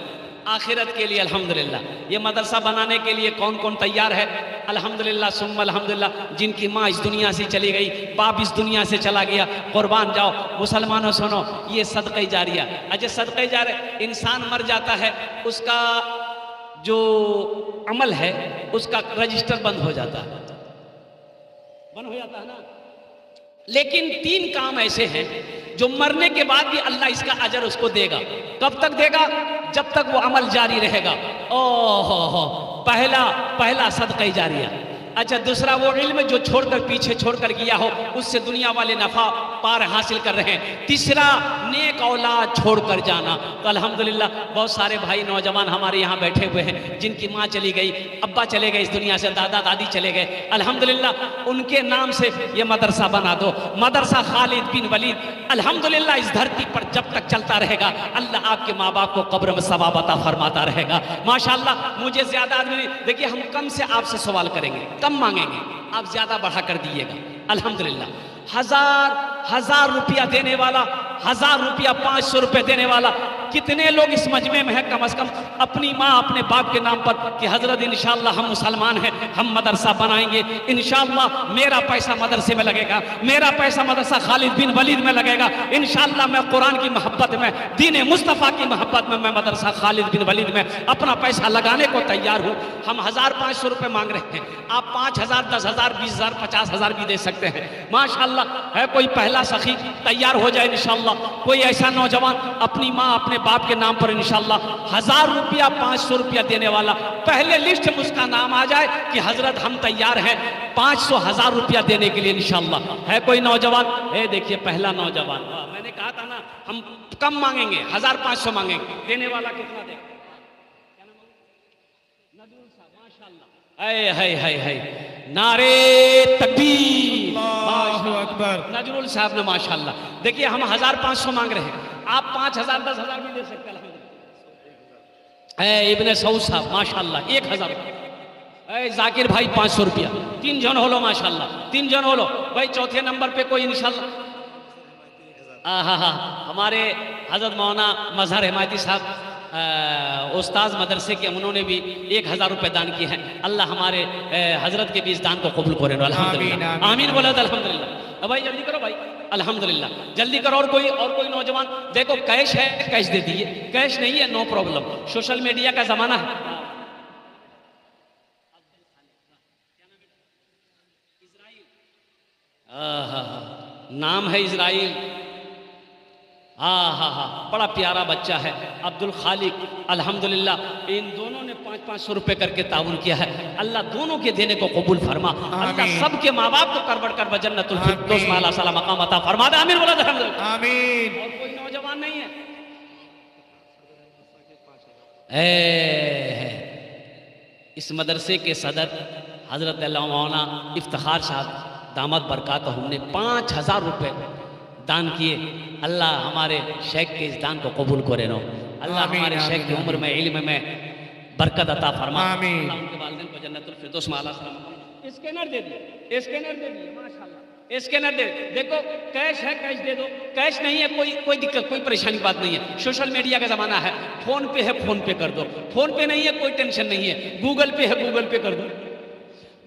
आखिरत के लिए अल्हम्दुलिल्लाह। ये मदरसा बनाने के लिए कौन कौन तैयार है? अल्हम्दुलिल्लाह सुम्मा अल्हम्दुलिल्लाह। जिनकी माँ इस दुनिया से चली गई, बाप इस दुनिया से चला गया, कुर्बान जाओ। मुसलमानों सुनो, ये सदक़े जारिया। अच्छा, सदक़े जारिया, इंसान मर जाता है, उसका जो अमल है उसका रजिस्टर बंद हो जाता है, बंद हो जाता है ना। लेकिन 3 काम ऐसे हैं जो मरने के बाद भी अल्लाह इसका अजर उसको देगा। कब तक देगा? जब तक वो अमल जारी रहेगा। ओहो, पहला सदक़े जारिया। अच्छा, दूसरा वो इल्म जो छोड़कर पीछे छोड़कर गया हो, उससे दुनिया वाले नफा पार हासिल कर रहे हैं। तीसरा, नेक औलाद छोड़कर जाना। तो अल्हम्दुलिल्लाह बहुत सारे भाई नौजवान हमारे यहाँ बैठे हुए हैं, जिनकी माँ चली गई, अब्बा चले गए इस दुनिया से, दादा दादी चले गए। अल्हम्दुलिल्लाह उनके नाम से ये मदरसा बना दो, मदरसा खालिद बिन वलीद। अल्हम्दुलिल्लाह इस धरती पर जब तक चलता रहेगा, अल्लाह आपके माँ बाप को कब्र में सवाब अता फरमाता रहेगा। माशाअल्लाह, मुझे ज्यादा आदमी नहीं, देखिए हम कम से आपसे सवाल करेंगे, कम मांगेंगे, आप ज्यादा बढ़ा कर दीजिएगा। अल्हम्दुलिल्लाह, हजार रुपया देने वाला, 1000 रुपया, 500 रुपये देने वाला, कितने लोग इस मजमे में है? कम से कम अपनी माँ अपने बाप के नाम पर कि हजरत इंशाअल्लाह हम मुसलमान हैं, हम मदरसा बनाएंगे, इंशाअल्लाह मेरा पैसा मदरसे में लगेगा, मेरा पैसा मदरसा खालिद बिन वलीद में लगेगा, इंशाअल्लाह मैं कुरान की मोहब्बत में, दीन मुस्तफ़ा की मोहब्बत में मैं मदरसा खालिद बिन वलीद में अपना पैसा लगाने को तैयार हूँ। हम 1000-500 रुपये मांग रहे हैं, आप 5000, 10,000, 20,000, 50,000 भी दे सकते हैं। माशाअल्लाह है कोई पहला सखी तैयार हो जाए इंशाअल्लाह, कोई ऐसा नौजवान अपनी माँ अपने बाप के नाम पर इंशाअल्लाह 1000 रुपया, 500 रुपया देने वाला, पहले लिस्ट में उसका नाम आ जाए कि हजरत हम तैयार हैं 500, 1000 रुपया देने के लिए इंशाअल्लाह। है कोई नौजवान? देखिए पहला नौजवान। मैंने कहा था ना हम कम मांगेंगे, 1000-500 मांगेंगे। देने वाला कितना दे? नजरुल साहब, माशाअल्लाह, है नारे तकबीर, अल्लाहु अकबर। नजरुल साहब ने माशाअल्लाह। देखिए हम 1000-500 मांग रहे हैं, आप 5000, 10,000 भी दे सकते हैं। इब्ने सऊद साहब माशाअल्लाह 1000 रुपया। जाकिर भाई 500 रुपया। 3 जन हो लो माशाअल्लाह, 3 जन हो लो भाई। चौथे नंबर पे कोई इंशाअल्लाह, हमारे हजरत मौलाना मजहर हिमायती साहब उस्ताद मदरसे के, उन्होंने भी 1000 रुपये दान किए हैं। अल्लाह हमारे हजरत के भी इस दान को कबूल करे। अल्हम्दुलिल्लाह, आमीन बोला अल्हम्दुलिल्लाह। भाई जल्दी करो भाई, अल्हम्दुलिल्लाह जल्दी करो। और कोई नौजवान, देखो कैश है कैश दे दीजिए, कैश नहीं है नो प्रॉब्लम, सोशल मीडिया का जमाना है। नाम है इजराइल। बड़ा प्यारा बच्चा है, अब्दुल खालिक। अल्हम्दुलिल्लाह इन दोनों ने 500-500 रुपए करके ताउन किया है। अल्लाह दोनों के देने को कबूल फरमा। अल्लाह सबके माँ बाप को करबड़ कर जन्नतुल फिरदौस में आला साला मकाम अता फरमा दे। आमीन बोला अल्हम्दुलिल्लाह, आमीन। और कोई नौजवान नहीं है? इस मदरसे के सदर हजरत मौलाना इफ्तिखार साहब दामद बरकात हमने 5000 रुपये दान किए। अल्लाह हमारे शेख के इस दान को कबूल करे नो। अल्लाह हमारे शेख की उम्र में, इल्म में बरकत अता फरमा। अल्लाह उनके वालिदैन को जन्नतुल फिरदौस में आला सलाम। स्कैनर दे दिए, स्कैनर दे दिए माशाअल्लाह, स्कैनर दे। देखो कैश है कैश दे दो, कैश नहीं है कोई दिक्कत, कोई परेशानी बात नहीं है। सोशल मीडिया का जमाना है, फोन पे है फोन पे कर दो, फोन पे नहीं है कोई टेंशन नहीं है, गूगल पे है गूगल पे कर दो,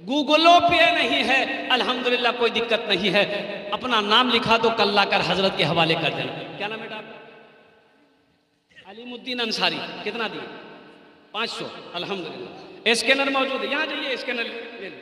गूगलो पे नहीं है अल्हम्दुलिल्लाह कोई दिक्कत नहीं है। अपना नाम लिखा दो, कल लाकर हजरत के हवाले कर देना। क्या नाम है बेटा? अलीमुद्दीन अंसारी। कितना दिए? 500। अल्हम्दुलिल्लाह स्कैनर मौजूद है, यहाँ जाइए स्कैनर ले लो।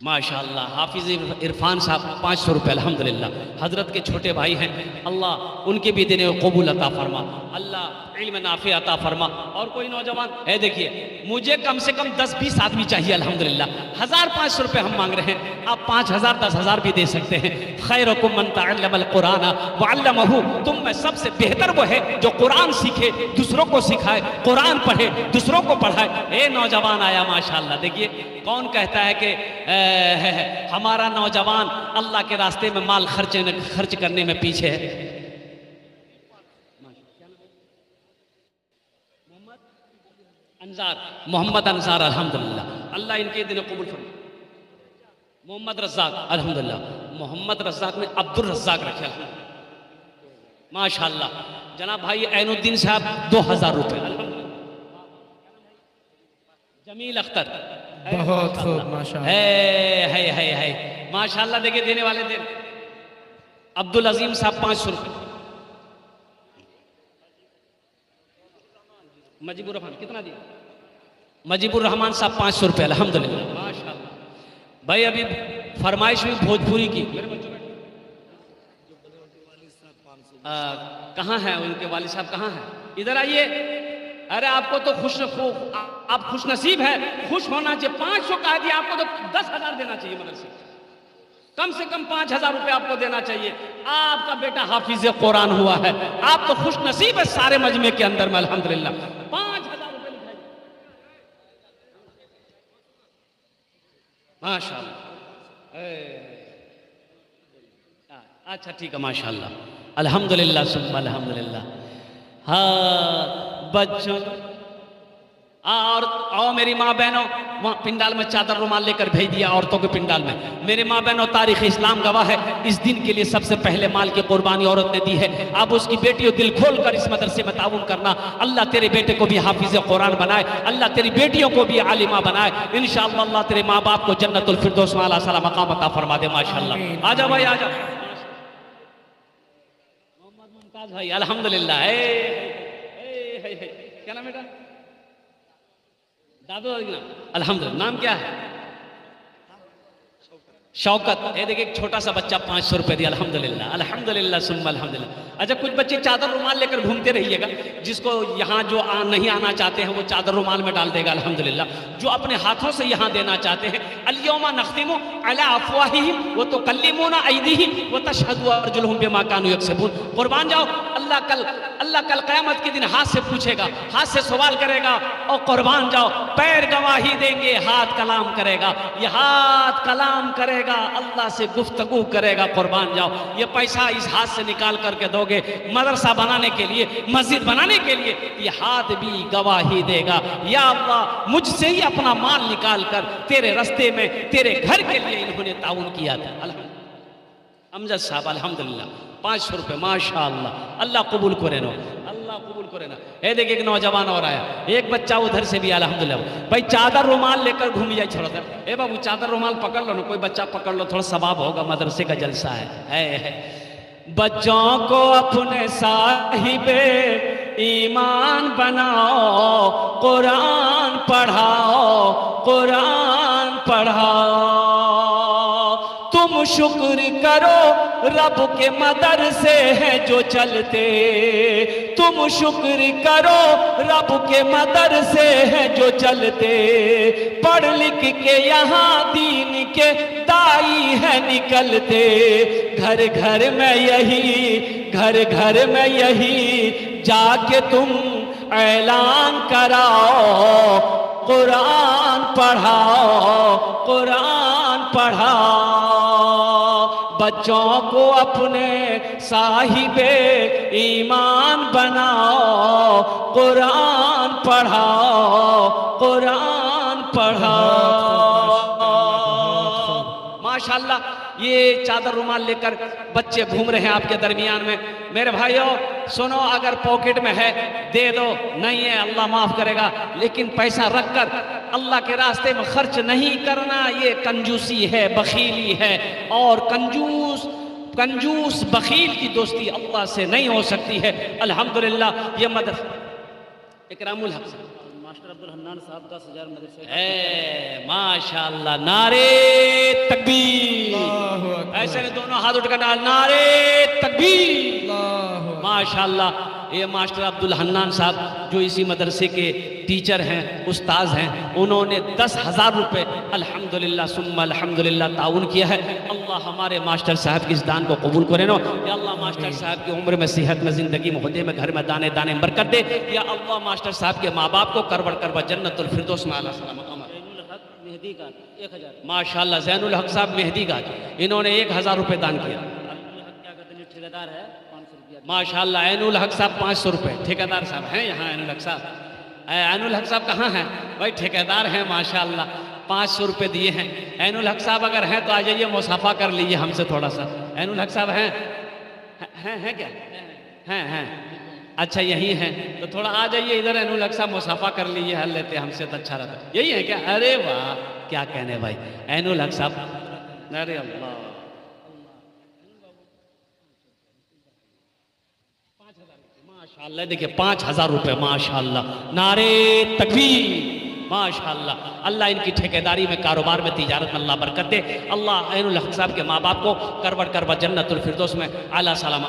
माशाअल्लाह हाफिज इरफान साहब 500 रुपये अल्हम्दुलिल्लाह। हज़रत के छोटे भाई हैं, अल्लाह उनके भी दिन कबूल अता फरमा, अल्लाह इल्म नाफे अता फरमा। और कोई नौजवान है, देखिए मुझे कम से कम 10-20 आदमी चाहिए अल्हम्दुलिल्लाह। 1500 रुपये हम मांग रहे हैं, आप 5000 10,000 भी दे सकते हैं। खैरुकुम मन तअल्लमल कुरान व अल्लमहु, तुम में सबसे बेहतर वो है जो कुरान सीखे, दूसरों को सिखाए, कुरान पढ़े, दूसरों को पढ़ाए। ए नौजवान आया माशाअल्लाह। देखिए कौन कहता है कि हमारा नौजवान अल्लाह के रास्ते में माल खर्च करने में पीछे है। मोहम्मद अंसार अल्हम्दुलिल्लाह, अल्लाह इनके दिन कबूल फरमाए। मोहम्मद रज़ाक अल्हम्दुलिल्लाह, मोहम्मद रज़ाक में अब्दुल रज़ाक रखे अल्हम्दुलिल्लाह माशाअल्लाह। जनाब भाई ऐनुद्दीन साहब 2000 रुपये। जमील अख्तर बहुत खूब माशाअल्लाह है माशाअल्लाह। देखिए देने वाले दिन अब्दुल अजीम साहब 500 रुपये। मजीबुर रहमान कितना दिया? मजीबुर रहमान साहब 500 रुपये अल्हम्दुलिल्लाह माशाअल्लाह। भाई अभी फरमाइश हुई भोजपुरी की, कहाँ है उनके वालिद साहब, कहाँ है? इधर आइए। अरे आपको तो आप खुश नसीब है, खुश होना चाहिए। 500 कह दिया, आपको तो 10,000 देना चाहिए। मदरसे कम से कम 5,000 रुपये आपको देना चाहिए। आपका बेटा हाफिज कुरान हुआ है, आप तो खुश नसीब है सारे मजमे के अंदर में अल्हम्दुलिल्लाह। 5,000 रुपये लिखाइए माशाअल्लाह। अच्छा ठीक है माशाअल्लाह अल्हम्दुलिल्लाह सुम्मा अल्हम्दुलिल्लाह। हाँ बच्चों और आओ मेरी माँ बहनों, वहाँ पिंडाल में चादर रुमाल लेकर भेज दिया औरतों के पिंडाल में। मेरे माँ बहनों तारीख़ इस्लाम गवाह है, इस दिन के लिए सबसे पहले माल की कुर्बानी औरत ने दी है। अब उसकी बेटियों दिल खोल कर इस मदरसे में ताउन करना। अल्लाह तेरे बेटे को भी हाफिज कुरान बनाए, अल्लाह तेरी बेटियों को भी आलिमा बनाए। इंशाअल्लाह अल्लाह तेरे माँ बाप को जन्नतुल फिरदौस में आला साला मकाम अता फरमा दे माशाअल्लाह। आ जाओ भाई आ जाओ। मोहम्मद मुमताज भाई अल्हम्दुलिल्लाह। क्या नाम बेटा? दादू दादी नाम अल्हम्दुलिल्लाह। नाम क्या है? शौकत। ये देखिए एक छोटा सा बच्चा 500 रुपये दिया अल्हम्दुलिल्लाह अल्हम्दुलिल्लाह सुम्मा अल्हम्दुलिल्लाह। अच्छा कुछ बच्चे चादर रुमाल लेकर घूमते रहिएगा, जिसको यहाँ जो नहीं आना चाहते हैं वो चादर रुमाल में डाल देगा अल्हम्दुलिल्लाह। जो अपने हाथों से यहाँ देना चाहते हैं, अल-यौमा नख्तिमु अला अफ़वाहिहिम व तुकल्लिमुना अयदीहिम व तशहदु अर्जुलुहुम बिमा कानू यक्सिबून। कुर्बान जाओ, अल्लाह कल क़यामत के दिन हाथ से पूछेगा, हाथ से सवाल करेगा। और कुर्बान जाओ, पैर गवाही देंगे, हाथ कलाम करेगा। ये हाथ कलाम करेगा, अल्लाह से गुफ्तगू करेगा। कुर्बान जाओ, ये पैसा इस हाथ से निकाल करके दोगे मदरसा बनाने के लिए, मस्जिद बनाने के लिए, ये हाथ भी गवाही देगा। या अल्लाह मुझसे ही अपना माल निकाल कर तेरे रास्ते में, तेरे घर के लिए इन्होंने ताउन किया था। अमजद साहब अल्हम्दुलिल्लाह 500 रुपये माशाअल्लाह। अल्लाह कबूल करे ना, अल्लाह कबूल करे ना। ये देखिए एक नौजवान और आया, एक बच्चा उधर से भी अल्हम्दुलिल्लाह। भाई चादर रुमाल लेकर घूम जाए थोड़ा सा। ए बाबू चादर रुमाल पकड़ लो ना, कोई बच्चा पकड़ लो, थोड़ा सवाब होगा, मदरसे का जलसा है। बच्चों को अपने साहिबे ईमान बनाओ, कुरान पढ़ाओ, कुरान पढ़ाओ। तुम शुक्र करो रब के मदरसे हैं जो चलते, तुम शुक्र करो रब के मदरसे हैं जो चलते। पढ़ लिख के यहाँ दीन के दाई है निकलते। घर घर में यही, घर घर में यही जाके तुम ऐलान कराओ, कुरान पढ़ाओ, कुरान पढ़ाओ। बच्चों को अपने साहिबे ईमान बनाओ, कुरान पढ़ाओ, कुरान पढ़ाओ। माशाअल्लाह ये चादर रुमाल लेकर बच्चे घूम रहे हैं आपके दरमियान में। मेरे भाइयों सुनो, अगर पॉकेट में है दे दो, नहीं है अल्लाह माफ करेगा, लेकिन पैसा रखकर अल्लाह के रास्ते में खर्च नहीं करना, ये कंजूसी है, बखीली है। और कंजूस बखील की दोस्ती अल्लाह से नहीं हो सकती है। अल्हम्दुलिल्लाह ये मदद इकरामुल हक मास्टर अब्दुल हन्नान साहब 10,000 मदरसे का ए माशाअल्लाह, नारे तकबीर। अल्लाहु अकबर। ऐसे नहीं, दोनों हाथ उठकर नारे तकबीर। अल्लाहु अकबर। माशाअल्लाह, ये मास्टर अब्दुल हन्नान साहब जो इसी मदरसे के टीचर हैं, उस्ताद हैं, उन्होंने 10,000 रुपये अल्हम्दुलिल्लाह सुम्मा अल्हम्दुलिल्लाह ताउन किया है। अल्लाह हमारे मास्टर साहब की इस दान को कबूल करे नो। या अल्लाह मास्टर साहब की उम्र में, सेहत में, ज़िंदगी में, खुदे में, घर में दाने दाने बरकत दे। या अल्लाह मास्टर साहब के माँ बाप को करवड़ करवा जन्नतुल फिरदौस में आला सलाम अमर। जैनुल हक मेहदी का 1,000। माशाअल्लाह, ज़ैनुल हक साहब मेहदी गाज, इन्होंने 1,000 रुपये दान किया। जैनुल हक क्या कहते हैं, ठेकेदार है, 500 रुपया। माशाअल्लाह, ऐनुल हक साहब 500 रुपये ठेकेदार साहब हैं यहाँ। ऐनुल हक साहब, ऐनुल हक साहब कहाँ हैं भाई? ठेकेदार हैं माशाअल्लाह, 500 रुपये दिए हैं। ऐनुल हक साहब अगर हैं तो आ जाइए, मुसाफा कर लीजिए हमसे थोड़ा सा। ऐनुल हक साहब हैं क्या? हैं। अच्छा यही हैं तो थोड़ा आ जाइए इधर। ऐनुल हक साहब मुसाफा कर लीजिए, हल लेते हमसे तो अच्छा रहता। यही है क्या? अरे वाह, क्या कहने भाई। ऐनुल हक साहब, अरे अल्लाह, माशाअल्लाह, देखिए 5,000 रुपये, माशाअल्लाह, नारे तकबीर, माशाअल्लाह। अल्लाह इनकी ठेकेदारी में, कारोबार में, तिजारत में अल्लाह बरकत दे। अल्लाह ऐनुल हक साहब के माँ बाप को करवड़ करवा जन्नतुल फिरदौस में आला सलाम।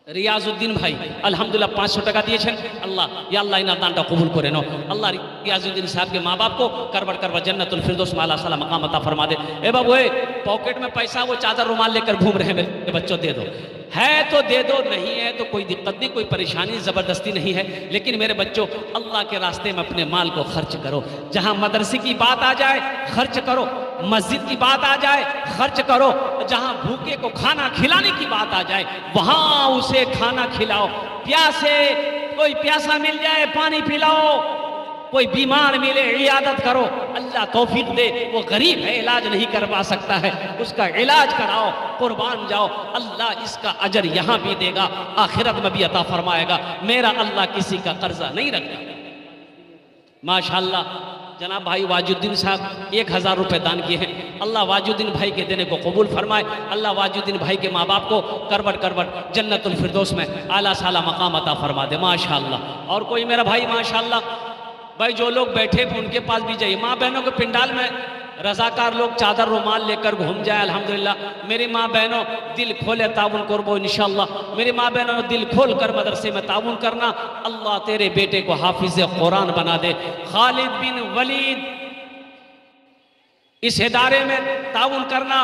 रियाजुद्दीन भाई अल्हम्दुलिल्लाह 500 টাকা দিয়েছেন। আল্লাহ, ইয়া আল্লাহ ইনার দানটা কবুল করে নাও। আল্লাহ रियाजुद्दीन साहब के माँ बाप को करवड़ करवा जन्नतुल फिरदौस में आला सलाम मकाम अता फरमा दे। ए बाबू, पॉकेट में पैसा, वो चादर रुमाल लेकर घूम रहे हैं मेरे बच्चों, दे दो। है तो दे दो, नहीं है तो कोई दिक्कत नहीं, कोई परेशानी ज़बरदस्ती नहीं है। लेकिन मेरे बच्चों, अल्लाह के रास्ते में अपने माल को खर्च करो। जहाँ मदरसे की बात आ जाए खर्च करो, मस्जिद की बात आ जाए खर्च करो, जहाँ भूखे को खाना खिलाने की बात आ जाए वहाँ उसे खाना खिलाओ। प्यासे, कोई प्यासा मिल जाए पानी पिलाओ, कोई बीमार मिले इयादत करो। अल्लाह तौफीक दे, वो गरीब है, इलाज नहीं करवा सकता है, उसका इलाज कराओ, कुर्बान जाओ। अल्लाह इसका अजर यहाँ भी देगा, आखिरत में भी अता फरमाएगा। मेरा अल्लाह किसी का कर्जा नहीं रखता। माशाअल्लाह, जनाब भाई वाजुद्दीन साहब 1,000 रुपये दान किए हैं। अल्लाह वाजुद्दीन भाई के देने को कबूल फरमाए। अल्लाह वाजुद्दीन भाई के माँ बाप को करवड़ करवड़ जन्नतुल फिरदौस में आला साला मकाम अता फरमा दे। माशाअल्लाह। और कोई मेरा भाई माशाअल्लाह, भाई जो लोग बैठे उनके पास भी जाइए। माँ बहनों के पिंडाल में रजाकार लोग चादर रुमाल लेकर घूम जाए। अल्हम्दुलिल्लाह, मेरी माँ बहनों दिल खोले ताउन करबो इंशाअल्लाह। मेरी माँ बहनों दिल खोल कर मदरसे में ताउन करना। अल्लाह तेरे बेटे को हाफिज कुरान बना दे। खालिद बिन वलीद इस इदारे में ताउन करना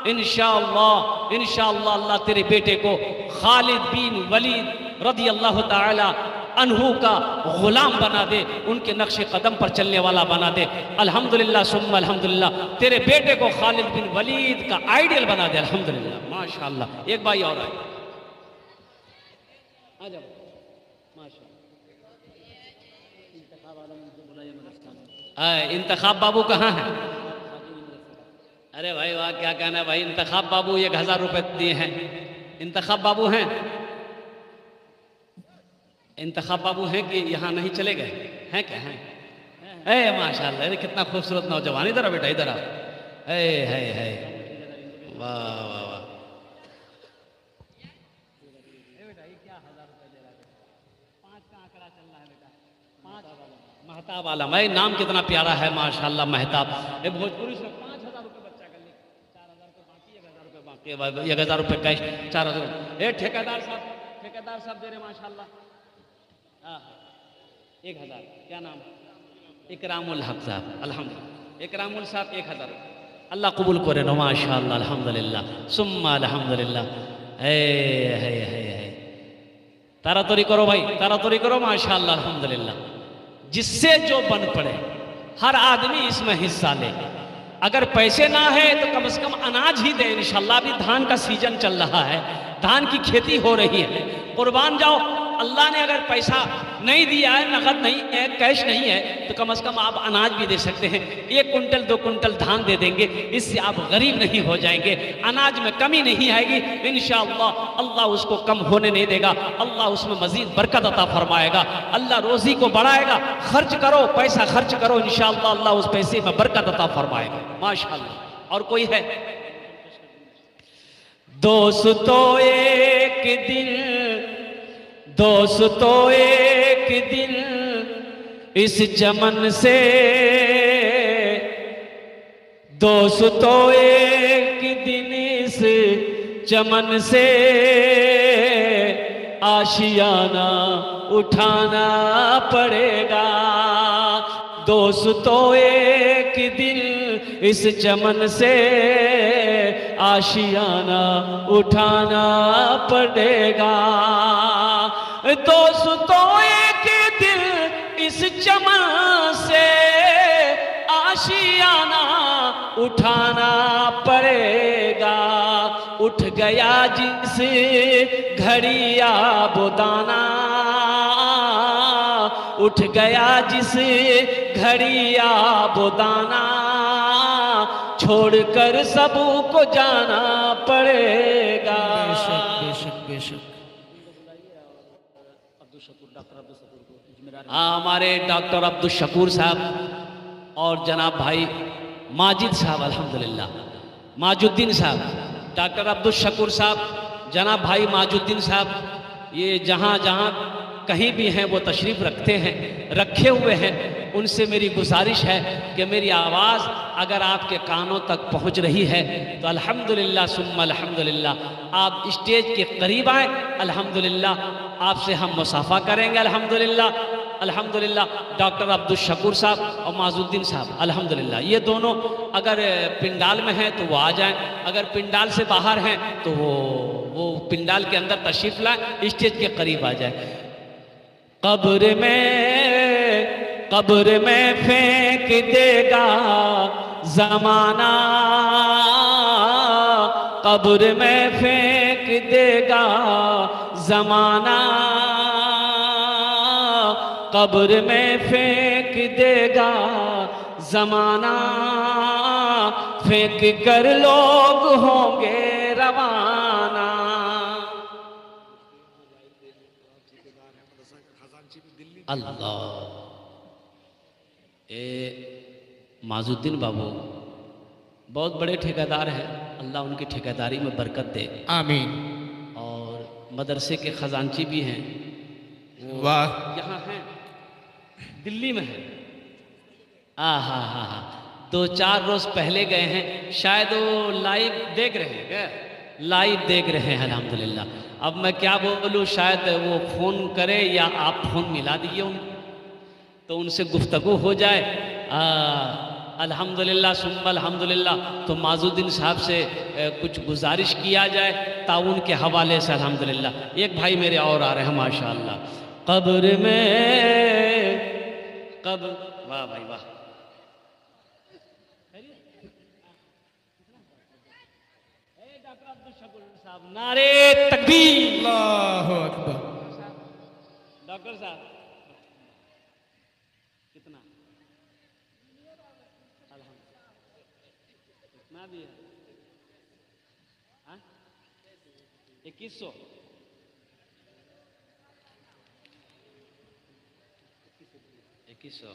इंशाअल्लाह, इंशाअल्लाह। अल्लाह तेरे बेटे को खालिद बिन वलीद रदी अल्लाह ताला अनहु का गुलाम बना दे, उनके नक्शे कदम पर चलने वाला बना दे। अल्हम्दुलिल्लाह सुम्मा अल्हम्दुलिल्लाह, तेरे बेटे को खालिद बिन वलीद का आइडियल बना दे। अल्हम्दुलिल्लाह, माशाअल्लाह। एक भाई और आए, आ जाओ। माशाअल्लाह, इंतखाब बाबू कहाँ है? अरे भाई वाह, क्या कहना है भाई। इंतखाब बाबू 1,000 रुपये दिए हैं। इंतखाब बाबू हैं, इंतखाब बाबू हैं कि यहाँ नहीं चले गए हैं? क्या हैं? ए माशाअल्लाह, अरे कितना खूबसूरत नौजवान। इधर आ बेटा, इधर आ। है वाह वाह वाह। महताब आलम, नाम कितना प्यारा है माशाअल्लाह, महताब। भोजपुरी से 5,000 रुपये बच्चा कर ली, 4,000 रुपये बाकी, 1,000 रुपये बाकी, 1,000 रुपये कैश, 4,000। ठेकेदार साहब दे रहे माशाअल्लाह। 1,000। क्या नाम? इकरामुल हक साहब। अल्हम्दुलिल्लाह, इकरामुल साहब 1,000। अल्लाह कबूल करे नो माशाअल्लाह, अल्हम्दुलिल्लाह सुम्मा अल्हम्दुलिल्लाह। है तारातोरी करो भाई, तारातोरी करो माशाअल्लाह, अल्हम्दुलिल्लाह। जिससे जो बन पड़े, हर आदमी इसमें हिस्सा ले। अगर पैसे ना है तो कम से कम अनाज ही दे इंशाअल्लाह। अभी धान का सीजन चल रहा है, धान की खेती हो रही है, कुर्बान जाओ। अल्लाह ने अगर पैसा नहीं दिया है, नगद नहीं है, कैश नहीं है, तो कम से कम आप अनाज भी दे सकते हैं। 1 कुंटल 2 कुंटल धान दे देंगे, इससे आप गरीब नहीं हो जाएंगे, अनाज में कमी नहीं आएगी इंशाअल्लाह। अल्लाह उसको कम होने नहीं देगा, अल्लाह उसमें मजीद बरकत अता फरमाएगा, अल्लाह रोजी को बढ़ाएगा। खर्च करो, पैसा खर्च करो, इंशाअल्लाह अल्लाह उस पैसे में बरकत अता फरमाएगा माशाअल्लाह। और कोई है? दोस्तों एक दिन इस चमन से दोस्तों एक दिन इस चमन से आशियाना उठाना पड़ेगा। दोस्तों एक दिन इस चमन से आशियाना उठाना पड़ेगा। दोस्तों एक दिन इस चमन से आशियाना उठाना पड़ेगा। उठ गया जिस घड़ी आबोदाना, उठ गया जिस घड़ी आबोदाना, छोड़कर सबको जाना पड़ेगा। बेशक बेशक बेशक। अब्दुल शकूर, डॉक्टर अब्दुल शकूर को जिम्मेदार हाँ, हमारे डॉक्टर अब्दुल शकूर साहब और जनाब भाई माजिद साहब, अल्हम्दुलिल्लाह माजुद्दीन साहब, डॉक्टर अब्दुल शकूर साहब, जनाब भाई माजुद्दीन साहब, ये जहाँ जहाँ कहीं भी हैं वो तशरीफ़ रखते हैं, रखे हुए हैं। उनसे मेरी गुजारिश है कि मेरी आवाज़ अगर आपके कानों तक पहुंच रही है तो अल्हम्दुलिल्लाह सुम्मा अल्हम्दुलिल्लाह आप स्टेज के करीब आए। अल्हम्दुलिल्लाह आपसे हम मुसाफा करेंगे। अल्हम्दुलिल्लाह अल्हम्दुलिल्लाह डॉक्टर अब्दुल शकूर साहब और माजुद्दीन साहब, अल्हम्दुलिल्लाह ये दोनों अगर पिंडाल में हैं तो वो आ जाएं, अगर पिंडाल से बाहर हैं तो वो पिंडाल के अंदर तशरीफ़ लाएं, स्टेज के करीब आ जाए। कब्र में फेंक देगा ज़माना, कब्र में फेंक देगा ज़माना, कब्र में फेंक देगा ज़माना, फेंक कर लोग होंगे रवाना। अल्लाह, माजुद्दीन बाबू बहुत बड़े ठेकेदार हैं, अल्लाह उनकी ठेकेदारी में बरकत दे, आमीन। और मदरसे के खजांची भी हैं, वो वाह। यहाँ हैं, दिल्ली में हैं। हा 2-4 रोज पहले गए हैं, शायद वो लाइव देख रहे हैं क्या? लाइव देख रहे हैं अल्हम्दुलिल्लाह। अब मैं क्या बोलूँ, शायद वो फ़ोन करे या आप फ़ोन मिला दीजिए उनको तो उनसे गुफ्तगू हो जाए। अल्हम्दुलिल्लाह सुम्मा अल्हम्दुलिल्लाह। तो माजुद्दीन साहब से कुछ गुजारिश किया जाए ताउन के हवाले से। अल्हम्दुलिल्लाह एक भाई मेरे और आ रहे हैं माशाअल्लाह। कब्र में कब्र, वाह भाई वाह, डॉक्टर अब्दुल शकूर साहब, नारे तकबीर। अल्लाहु अकबर। डॉक्टर साहब कितना कितना भी है? 2100 2100।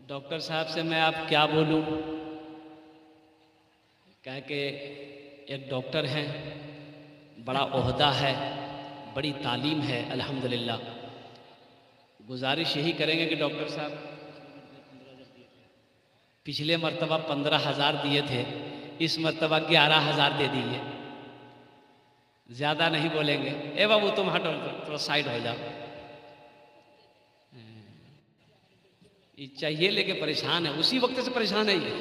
डॉक्टर साहब से मैं आप क्या बोलूं, कह के एक डॉक्टर हैं, बड़ा ओहदा है, बड़ी तालीम है अल्हम्दुलिल्लाह। गुजारिश यही करेंगे कि डॉक्टर साहब पिछले मर्तबा 15,000 दिए थे, इस मर्तबा 11,000 दे दिए, ज़्यादा नहीं बोलेंगे। ए बाबू तुम हटो, थोड़ा साइड हो जाओ। ये चाहिए लेके परेशान है, उसी वक्त से परेशान है ये।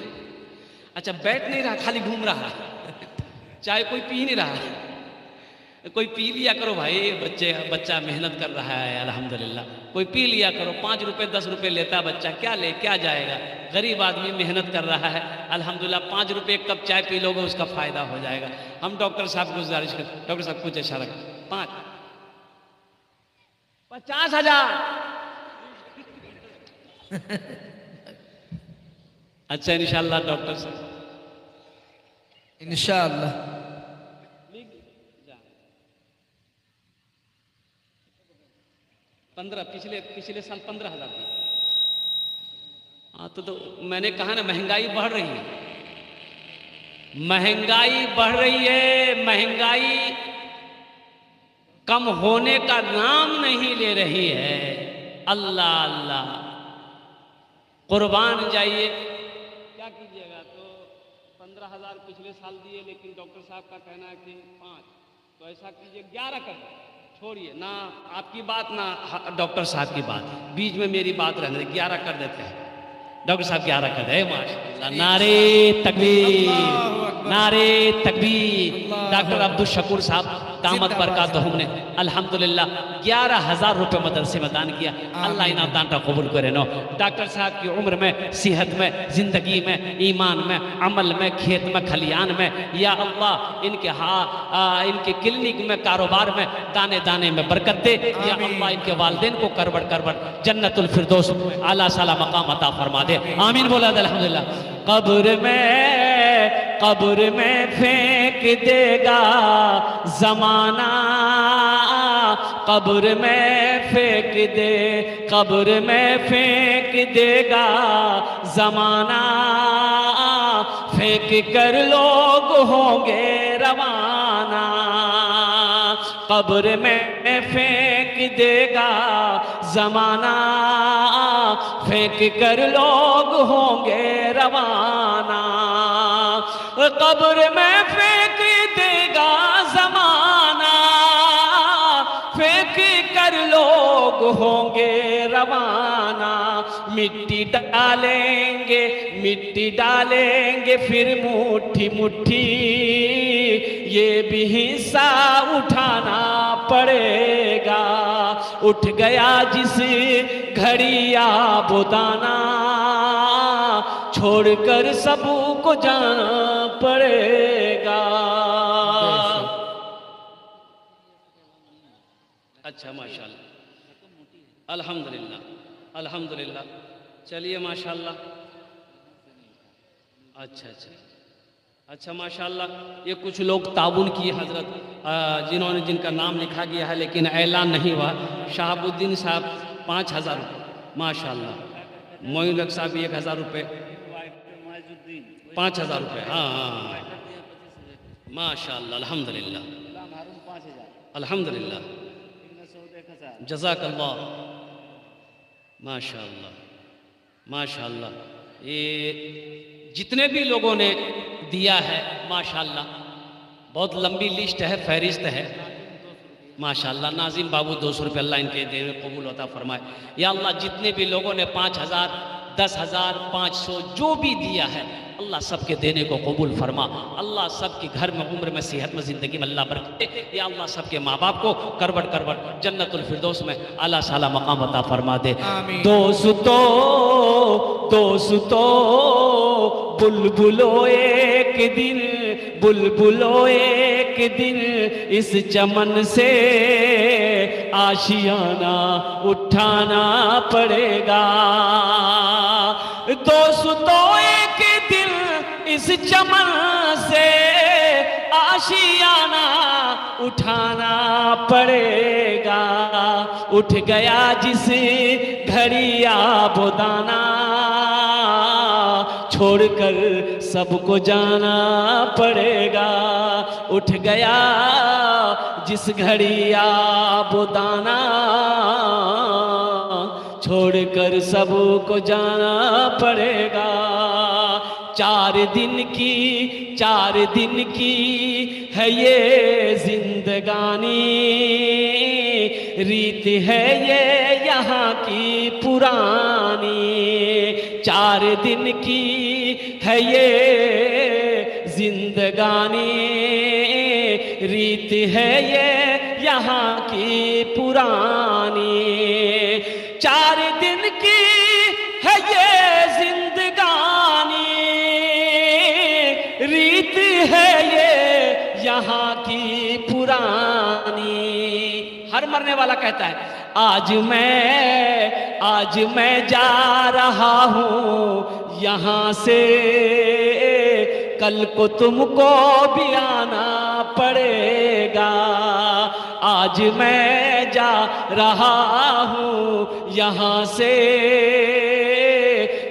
अच्छा बैठ नहीं रहा, खाली घूम रहा है, चाय कोई पी नहीं रहा, कोई पी लिया करो भाई, बच्चा मेहनत कर रहा है अल्हम्दुलिल्लाह, कोई पी लिया करो। 5 रुपए 10 रुपए लेता बच्चा, क्या ले क्या जाएगा, गरीब आदमी मेहनत कर रहा है अल्हम्दुलिल्लाह। 5 रुपए एक कप चाय पी लोगे उसका फ़ायदा हो जाएगा। हम डॉक्टर साहब को गुजारिश कर, डॉक्टर साहब कुछ इशारा 50,000 अच्छा इंशाल्लाह डॉक्टर साहब इंशाअल्लाह। 15 पिछले साल 15,000 दी। हाँ तो मैंने कहा ना महंगाई बढ़ रही है, महंगाई बढ़ रही है, महंगाई कम होने का नाम नहीं ले रही है। अल्लाह अल्लाह, कुर्बान जाइए। क्या कीजिएगा? तो 15,000 पिछले साल दिए, लेकिन डॉक्टर साहब का कहना है कि 5, तो ऐसा कीजिए 11 कर दो। छोड़िए ना आपकी बात ना डॉक्टर साहब की बात, बीच में मेरी बात रहने, 11 कर देते हैं। डॉक्टर साहब 11 कर दे। माशाअल्लाह, नारे तकबीर, नारे तकबीर। डॉक्टर अब्दुल शकूर साहब दामद बरकातहुम ने अल्हम्दुलिल्लाह 11,000 रुपये मदरसे में दान किया। अल्लाह इनाम दान का कबूल करे। नो डॉक्टर साहब की उम्र में, सेहत में, जिंदगी में, ईमान में, अमल में, खेत में, खलियान में, या अल्लाह इनके इनके क्लिनिक में, कारोबार में, दाने दाने में बरकत दे। या अल्लाह इनके वालिदैन को करबड़ करबड़ जन्नतुल फिरदौस आला साला मकाम अता फरमा दे। आमीन बोला अल्हम्दुलिल्लाह। कब्र में फेंक देगा जमाना, कब्र में फेंक दे, कब्र में फेंक देगा जमाना, फेंक कर लोग होंगे रवाना। कब्र में फेंक देगा जमाना, फेंक कर लोग होंगे रवाना। कब्र में फेंक देगा जमाना, फेंक कर लोग होंगे रवाना। मिट्टी डालेंगे, मिट्टी डालेंगे फिर मुट्ठी मुट्ठी, ये भी हिस्सा उठाना पड़ेगा। उठ गया जिस घड़ी आबोदाना, छोड़कर सबको जाना पड़ेगा। अच्छा माशाल्लाह, अल्हम्दुलिल्लाह अल्हम्दुलिल्लाह। चलिए माशाल्लाह। अच्छा अच्छा अच्छा माशाल्लाह। ये कुछ लोग ताउन किए हजरत, जिन्होंने जिनका नाम लिखा गया है लेकिन ऐलान नहीं हुआ। शहाबुद्दीन साहब 5,000 रुपये माशाल्लाह। मोइन साहब 1,000 रुपये, 5,000 रुपये। हाँ हाँ माशाल्लाह अल्हम्दुलिल्लाह अल्हम्दुलिल्लाह, जज़ाकल्लाह माशाल्लाह माशाल्लाह। ये जितने भी लोगों ने दिया है माशाल्लाह, बहुत लंबी लिस्ट है, फहरिस्त है माशाल्लाह। नाजिम बाबू 200 रुपये, अल्लाह इनके देने में कबूल होता फरमाए। या अल्लाह जितने भी लोगों ने 5,000, 10,000, 500 जो भी दिया है, अल्लाह सबके देने को कबूल फरमा। अल्लाह सबके घर में, उम्र में, सेहत में, ज़िंदगी में अल्लाह बरकत दे। या अल्लाह सबके माँ बाप को करबड़ करबड़ जन्नतुल फिरदौस में आला साला मकाम अता फरमा दे। दोस्तों बुलबुलो एक दिन, बुलबुलो एक दिन इस चमन से आशियाना उठाना पड़ेगा। दोस्तों एक दिन इस चमन से आशियाना उठाना पड़ेगा। उठ गया जिस घड़ी आबोदाना, छोड़कर सबको जाना पड़ेगा। उठ गया जिस घड़ी आबोदाना, छोड़कर सबको जाना पड़ेगा। 4 दिन की है ये जिंदगानी, रीत है ये यहाँ की पुरानी। 4 दिन की है ये जिंदगानी, रीत है ये यहाँ की पुरानी। 4 दिन की है ये जिंदगानी, रीत है ये यहाँ की पुरानी। हर मरने वाला कहता है आज मैं जा रहा हूँ यहाँ से, कल को तुमको भी आना पड़ेगा। आज मैं जा रहा हूँ यहाँ से,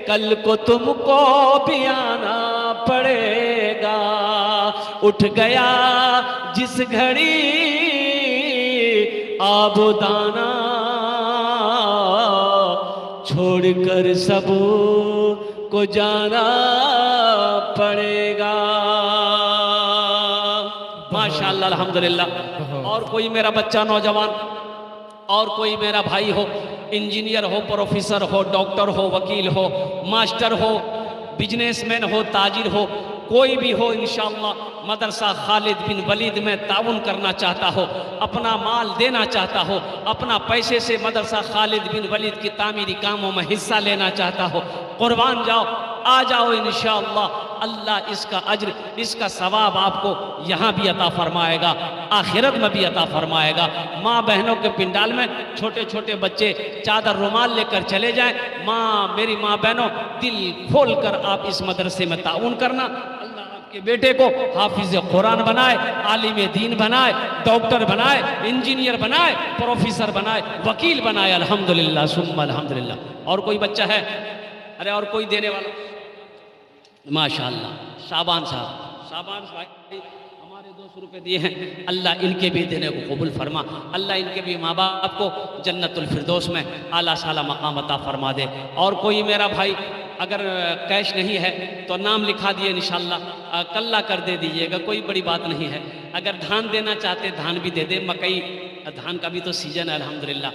कल को तुमको भी आना पड़ेगा। उठ गया जिस घड़ी आबोदाना, छोड़कर सब को जाना पड़ेगा। माशाअल्लाह अल्हम्दुलिल्लाह। और कोई मेरा बच्चा नौजवान और कोई मेरा भाई हो, इंजीनियर हो, प्रोफेसर हो, डॉक्टर हो, वकील हो, मास्टर हो, बिजनेसमैन हो, ताजिर हो, कोई भी हो, इंशाअल्लाह मदरसा खालिद बिन वलीद में ताउन करना चाहता हो, अपना माल देना चाहता हो, अपना पैसे से मदरसा खालिद बिन वलीद की तामीरी कामों में हिस्सा लेना चाहता हो, कुर्बान जाओ, आ जाओ इंशाअल्लाह। अल्लाह इसका अज्र, इसका सवाब आपको यहाँ भी अता फरमाएगा, आखिरत में भी अता फरमाएगा। माँ बहनों के पिंडाल में छोटे छोटे बच्चे चादर रुमाल लेकर चले जाएं। माँ, मेरी माँ बहनों, दिल खोल कर आप इस मदरसे में ताउन करना। अल्लाह आपके बेटे को हाफिज कुरान बनाए, आलिम दीन बनाए, डॉक्टर बनाए, इंजीनियर बनाए, प्रोफेसर बनाए, वकील बनाए। अल्हम्दुलिल्लाह सुम्मा अल्हम्दुलिल्लाह। और कोई बच्चा है? अरे और कोई देने वाला? माशाअल्लाह, शाबान साहब, शाबान भाई हमारे 200 रुपये दिए हैं। अल्लाह इनके भी देने को कबूल फरमा। अल्लाह इनके भी माँ बाप को जन्नतुल फिरदौस में आला साला मकाम अता फरमा दे। और कोई मेरा भाई अगर कैश नहीं है तो नाम लिखा दिए इंशाअल्लाह, कल्ला कर दे दीजिएगा, कोई बड़ी बात नहीं है। अगर धान देना चाहते धान भी दे दे। मकई, धान का भी तो सीजन है अल्हम्दुलिल्लाह।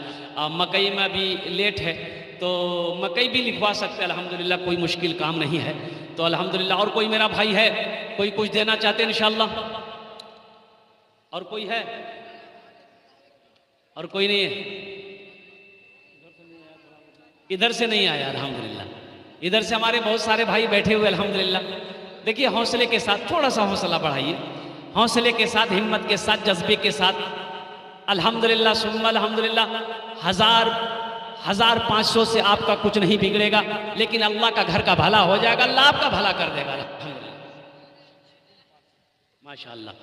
मकई में भी लेट है तो मकई भी लिखवा सकते हैं अल्हम्दुलिल्लाह, कोई मुश्किल काम नहीं है तो अल्हम्दुलिल्लाह। और कोई मेरा भाई है, कोई कुछ देना चाहते हैं इंशाअल्लाह? और कोई है? और कोई नहीं है? इधर से नहीं आया अल्हम्दुलिल्लाह। इधर से हमारे बहुत सारे भाई बैठे हुए अल्हम्दुलिल्लाह। देखिए हौसले के साथ, थोड़ा सा हौसला बढ़ाइए, हौसले के साथ, हिम्मत के साथ, जज्बे के साथ। अल्हम्दुलिल्लाह सुम्मा अल्हम्दुलिल्लाह। 1500 से आपका कुछ नहीं बिगड़ेगा, लेकिन अल्लाह का घर का भला हो जाएगा, अल्लाह आपका भला कर देगा अल्हम्दुलिल्लाह। माशाअल्लाह।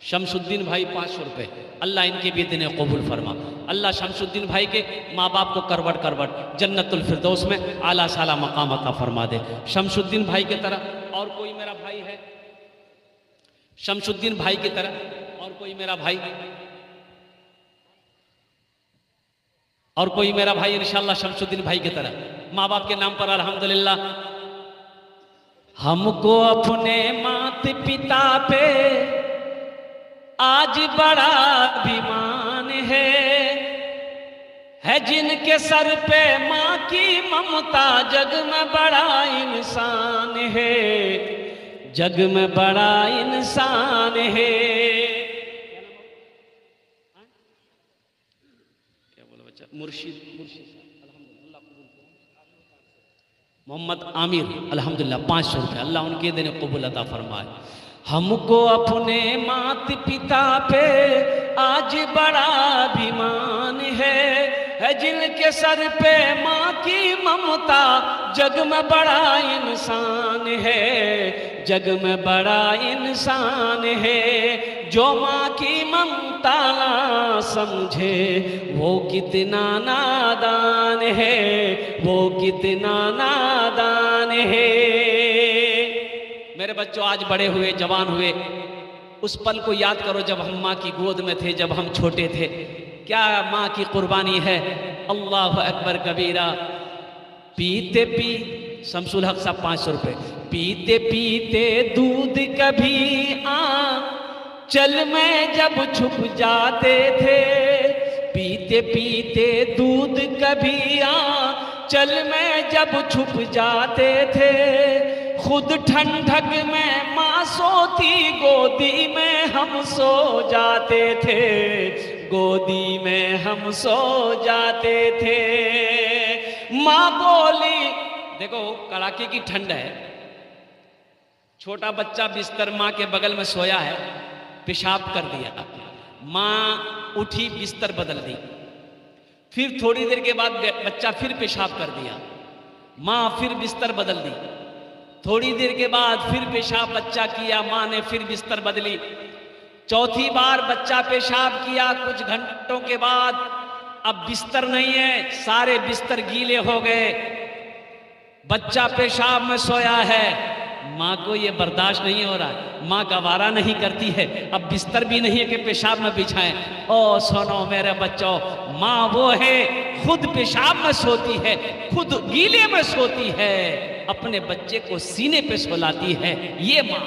शमसुद्दीन भाई 500 रुपये, अल्लाह इनके भी दिने कबूल फरमा। अल्लाह शमसुद्दीन भाई के माँ बाप को करवट करवट जन्नतुल फिरदौस में आला साला मकाम अता फरमा दे। शमसुद्दीन भाई की तरह और कोई मेरा भाई है? शमसुद्दीन भाई की तरह और कोई मेरा भाई? और कोई मेरा भाई इंशाअल्लाह शमसुद्दीन भाई की तरह माँ बाप के नाम पर अल्हम्दुलिल्लाह। हमको अपने मात पिता पे आज बड़ा अभिमान है जिनके सर पे माँ की ममता, जग में बड़ा इंसान है, जग में बड़ा इंसान है। क्या बोला बच्चा? मुर्शिद अल्हम्दुलिल्लाह मोहम्मद आमिर अल्हम्दुलिल्लाह 500 रुपये, अल्लाह उनके दिन कबूल अता फरमाए। हमको अपने मात पिता पे आज बड़ा अभिमान है जिनके सर पे माँ की ममता, जग में बड़ा इंसान है, जग में बड़ा इंसान है। जो माँ की ममता ना समझे वो कितना नादान है, वो कितना नादान है। मेरे बच्चों आज बड़े हुए, जवान हुए, उस पल को याद करो जब हम माँ की गोद में थे, जब हम छोटे थे। क्या माँ की कुर्बानी है। अल्लाह अकबर कबीरा। पीते पी शमसुल हक साहब 500 रुपये। पीते पीते दूध कभी चल में जब छुप जाते थे, पीते पीते दूध कभी चल में जब छुप जाते थे, खुद ठंडक में माँ सोती, गोदी में हम सो जाते थे, गोदी में हम सो जाते थे। माँ बोली, देखो कड़ाके की ठंड है, छोटा बच्चा बिस्तर माँ के बगल में सोया है, पेशाब कर दिया, माँ उठी बिस्तर बदल दी, फिर थोड़ी देर के बाद बच्चा फिर पेशाब कर दिया, माँ फिर बिस्तर बदल दी, थोड़ी देर के बाद फिर पेशाब बच्चा किया, माँ ने फिर बिस्तर बदली, चौथी बार बच्चा पेशाब किया, कुछ घंटों के बाद अब बिस्तर नहीं है, सारे बिस्तर गीले हो गए, बच्चा पेशाब में सोया है। माँ को ये बर्दाश्त नहीं हो रहा, माँ गवारा नहीं करती है, अब बिस्तर भी नहीं है कि पेशाब में बिछाएं। ओ सुनो मेरे बच्चों, माँ वो है खुद पेशाब में सोती है, खुद गीले में सोती है, अपने बच्चे को सीने पे सुलाती है ये माँ।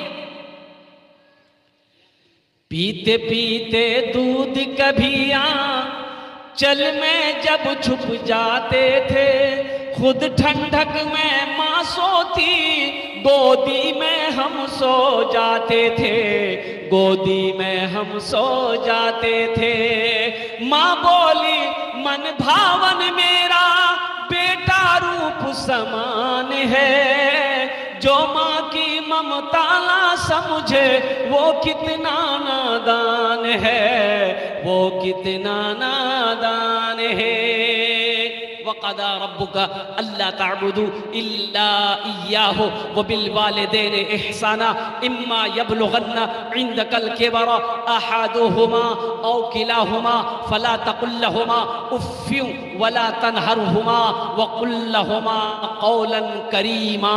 पीते पीते दूध कभी चल में जब छुप जाते थे, खुद ठंडक में माँ सोती, गोदी में हम सो जाते थे, गोदी में हम सो जाते थे। माँ बोली मन भावन मेरा बेटा रूप समान है, जो माँ की ममता ना समझे वो कितना नादान है, वो कितना नादान है। वक़दा रब्बुका अल्ला ताबुदू इल्ला इय्याहु व बिल वालिदैनि इहसाना इम्मा यबलुगन्ना इंदकल किबरा अहदुहुमा औ किलाहुमा फला तकुल लहुमा उफ्फिन वला तनहरहुमा वकुल लहुमा कौलन करीमा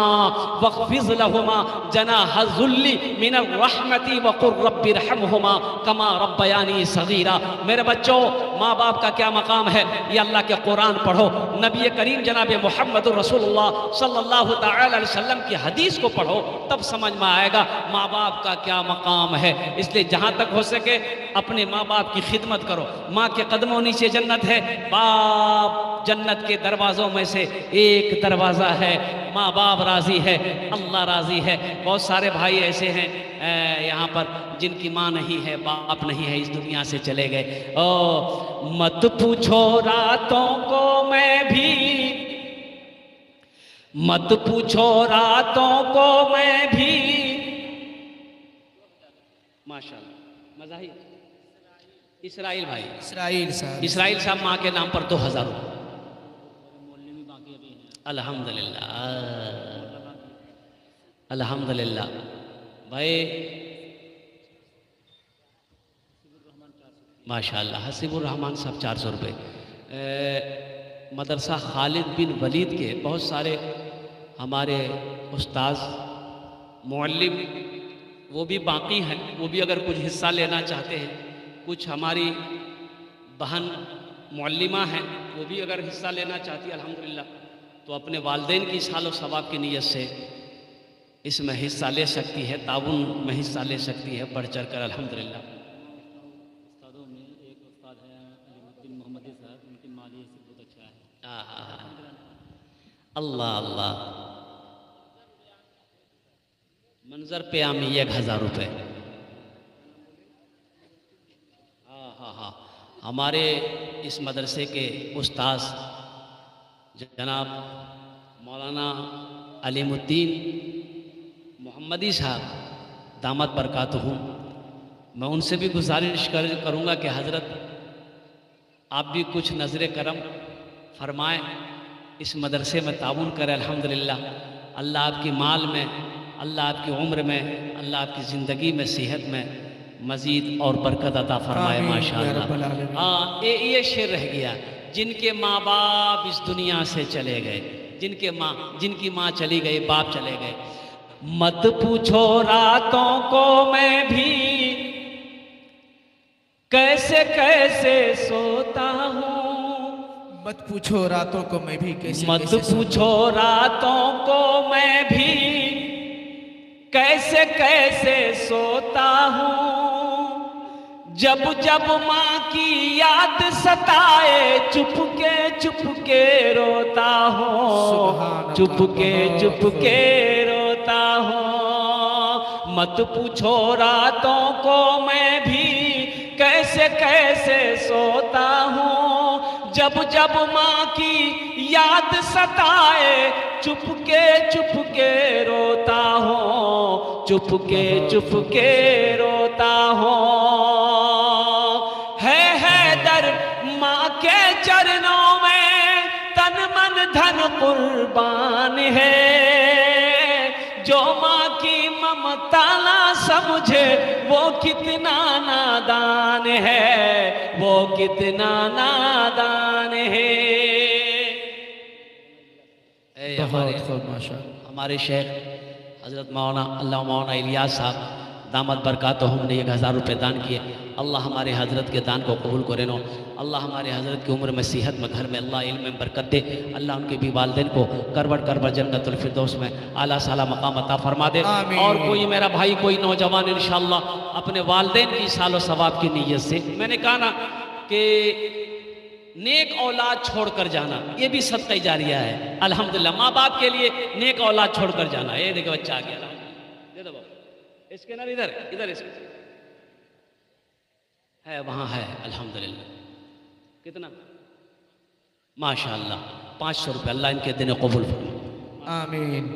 वख्फिज़ लहुमा जनाह ज़ुल्ली मिनर रहमति वकुर रब्बिरहमहुमा कमा रब्बयानी सगीरा। मेरे बच्चों, माँ बाप का क्या मकाम है ये अल्लाह के कुरान पढ़ो, नबी करीम जनाब मोहम्मद रसूलुल्लाह सल्लल्लाहु ताला अलैहि वसल्लम की हदीस को पढ़ो, तब समझ में आएगा माँ बाप का क्या मकाम है। इसलिए जहाँ तक हो सके अपने माँ बाप की खिदमत करो। माँ के कदमों नीचे जन्नत है, बाप जन्नत के दरवाज़ों में से एक दरवाज़ा है। माँ बाप राज़ी है, अल्लाह राज़ी है। बहुत सारे भाई ऐसे हैं यहाँ पर जिनकी माँ नहीं है, बाप नहीं है, इस दुनिया से चले गए। ओ मत पूछो रातों को मैं भी, मत पूछो रातों को मैं भी। माशाल्लाह, मज़ा ही। इसराइल भाई, इसराइल साहब माँ के नाम पर 2000 रुपये। अल्हम्दुलिल्लाह, अल्हम्दुलिल्लाह भाई, माशाल्लाह। हसीबुर रहमान साहब 400 रुपये। मदरसा खालिद बिन वलीद के बहुत सारे हमारे उस्ताद मुअल्लिम वो भी बाकी हैं, वो भी अगर कुछ हिस्सा लेना चाहते हैं, कुछ हमारी बहन मुअल्लिमा हैं वो भी अगर हिस्सा लेना चाहती है अल्हम्दुलिल्लाह, तो अपने वालिदैन की सालो सवाब की नीयत से इसमें हिस्सा ले सकती है, ताउन में हिस्सा ले सकती है, बढ़ चढ़ कर अल्हम्दुलिल्लाह। उस्तादों में एक उस्ताद है अलीमुद्दीन मोहम्मदी साहब, उनकी माली से बहुत अच्छा है। अल्लाह अल्लाह। मंजर पे आमी 1000 रुपये। हाँ हाँ हाँ, हमारे इस मदरसे के उस्ताद जनाब मौलाना अलीमुद्दीन मोहम्मदी साहब दामद बरकातहू, मैं उनसे भी गुजारिश करूँगा कि हज़रत आप भी कुछ नज़र करम फरमाएँ, इस मदरसे में ताउन करें। अल्हम्दुलिल्लाह, अल्लाह आपकी माल में, अल्लाह आपकी उम्र में, अल्लाह आपकी ज़िंदगी में, सेहत में मज़ीद और बरकत अता फरमाए माशाअल्लाह। हाँ, ये शेर रह गया, जिनके माँ बाप इस दुनिया से चले गए, जिनकी माँ चली गई, बाप चले गए। मत पूछो रातों को मैं भी कैसे कैसे सोता हूँ, मत पूछो रातों को मैं भी कैसे मत कैसे पूछो रातों को मैं भी कैसे कैसे सोता हूँ, जब जब माँ की याद सताए चुपके रोता हूँ, चुपके रोता हूँ। मत पूछो रातों को मैं भी कैसे कैसे सोता हूँ, जब जब माँ की याद सताए चुपके रोता हूँ, चुपके रोता हूँ। है दर माँ के चरणों में तन मन धन कुर्बान है, जो माँ की ममता ना समझे वो कितना नादान है, वो कितना नादान है। हमारे शेख हज़रत मौलाना इलियास साहब दामद बरकात हमने 1000 रुपये दान किए। अल्लाह हमारे हज़रत के दान को कबूल करे नो। अल्लाह हमारे हज़रत की उम्र में सेहत में घर में अल्लाह इल्म में बरकत दे। अल्लाह उनके भी वालिदैन को करवट करवट जन्नतुल फिरदौस में आला साला मकाम अता फरमा दे। और कोई मेरा भाई कोई नौजवान इंशाअल्लाह अपने वालिदैन की सालो सवाब की नीयत से, मैंने कहा ना कि नेक औलाद छोड़कर जाना ये भी सदका जारिया है। अल्हम्दुलिल्लाह माँ बाप के लिए नेक औलाद छोड़कर जाना। ये देखो बच्चा आ गया, दे दो बाबू इसके ना, इधर इधर इसके है, वहाँ है। अल्हम्दुलिल्लाह कितना माशाअल्लाह 500 रुपये। अल्लाह इनके दिन कबूल फरमा, आमीन।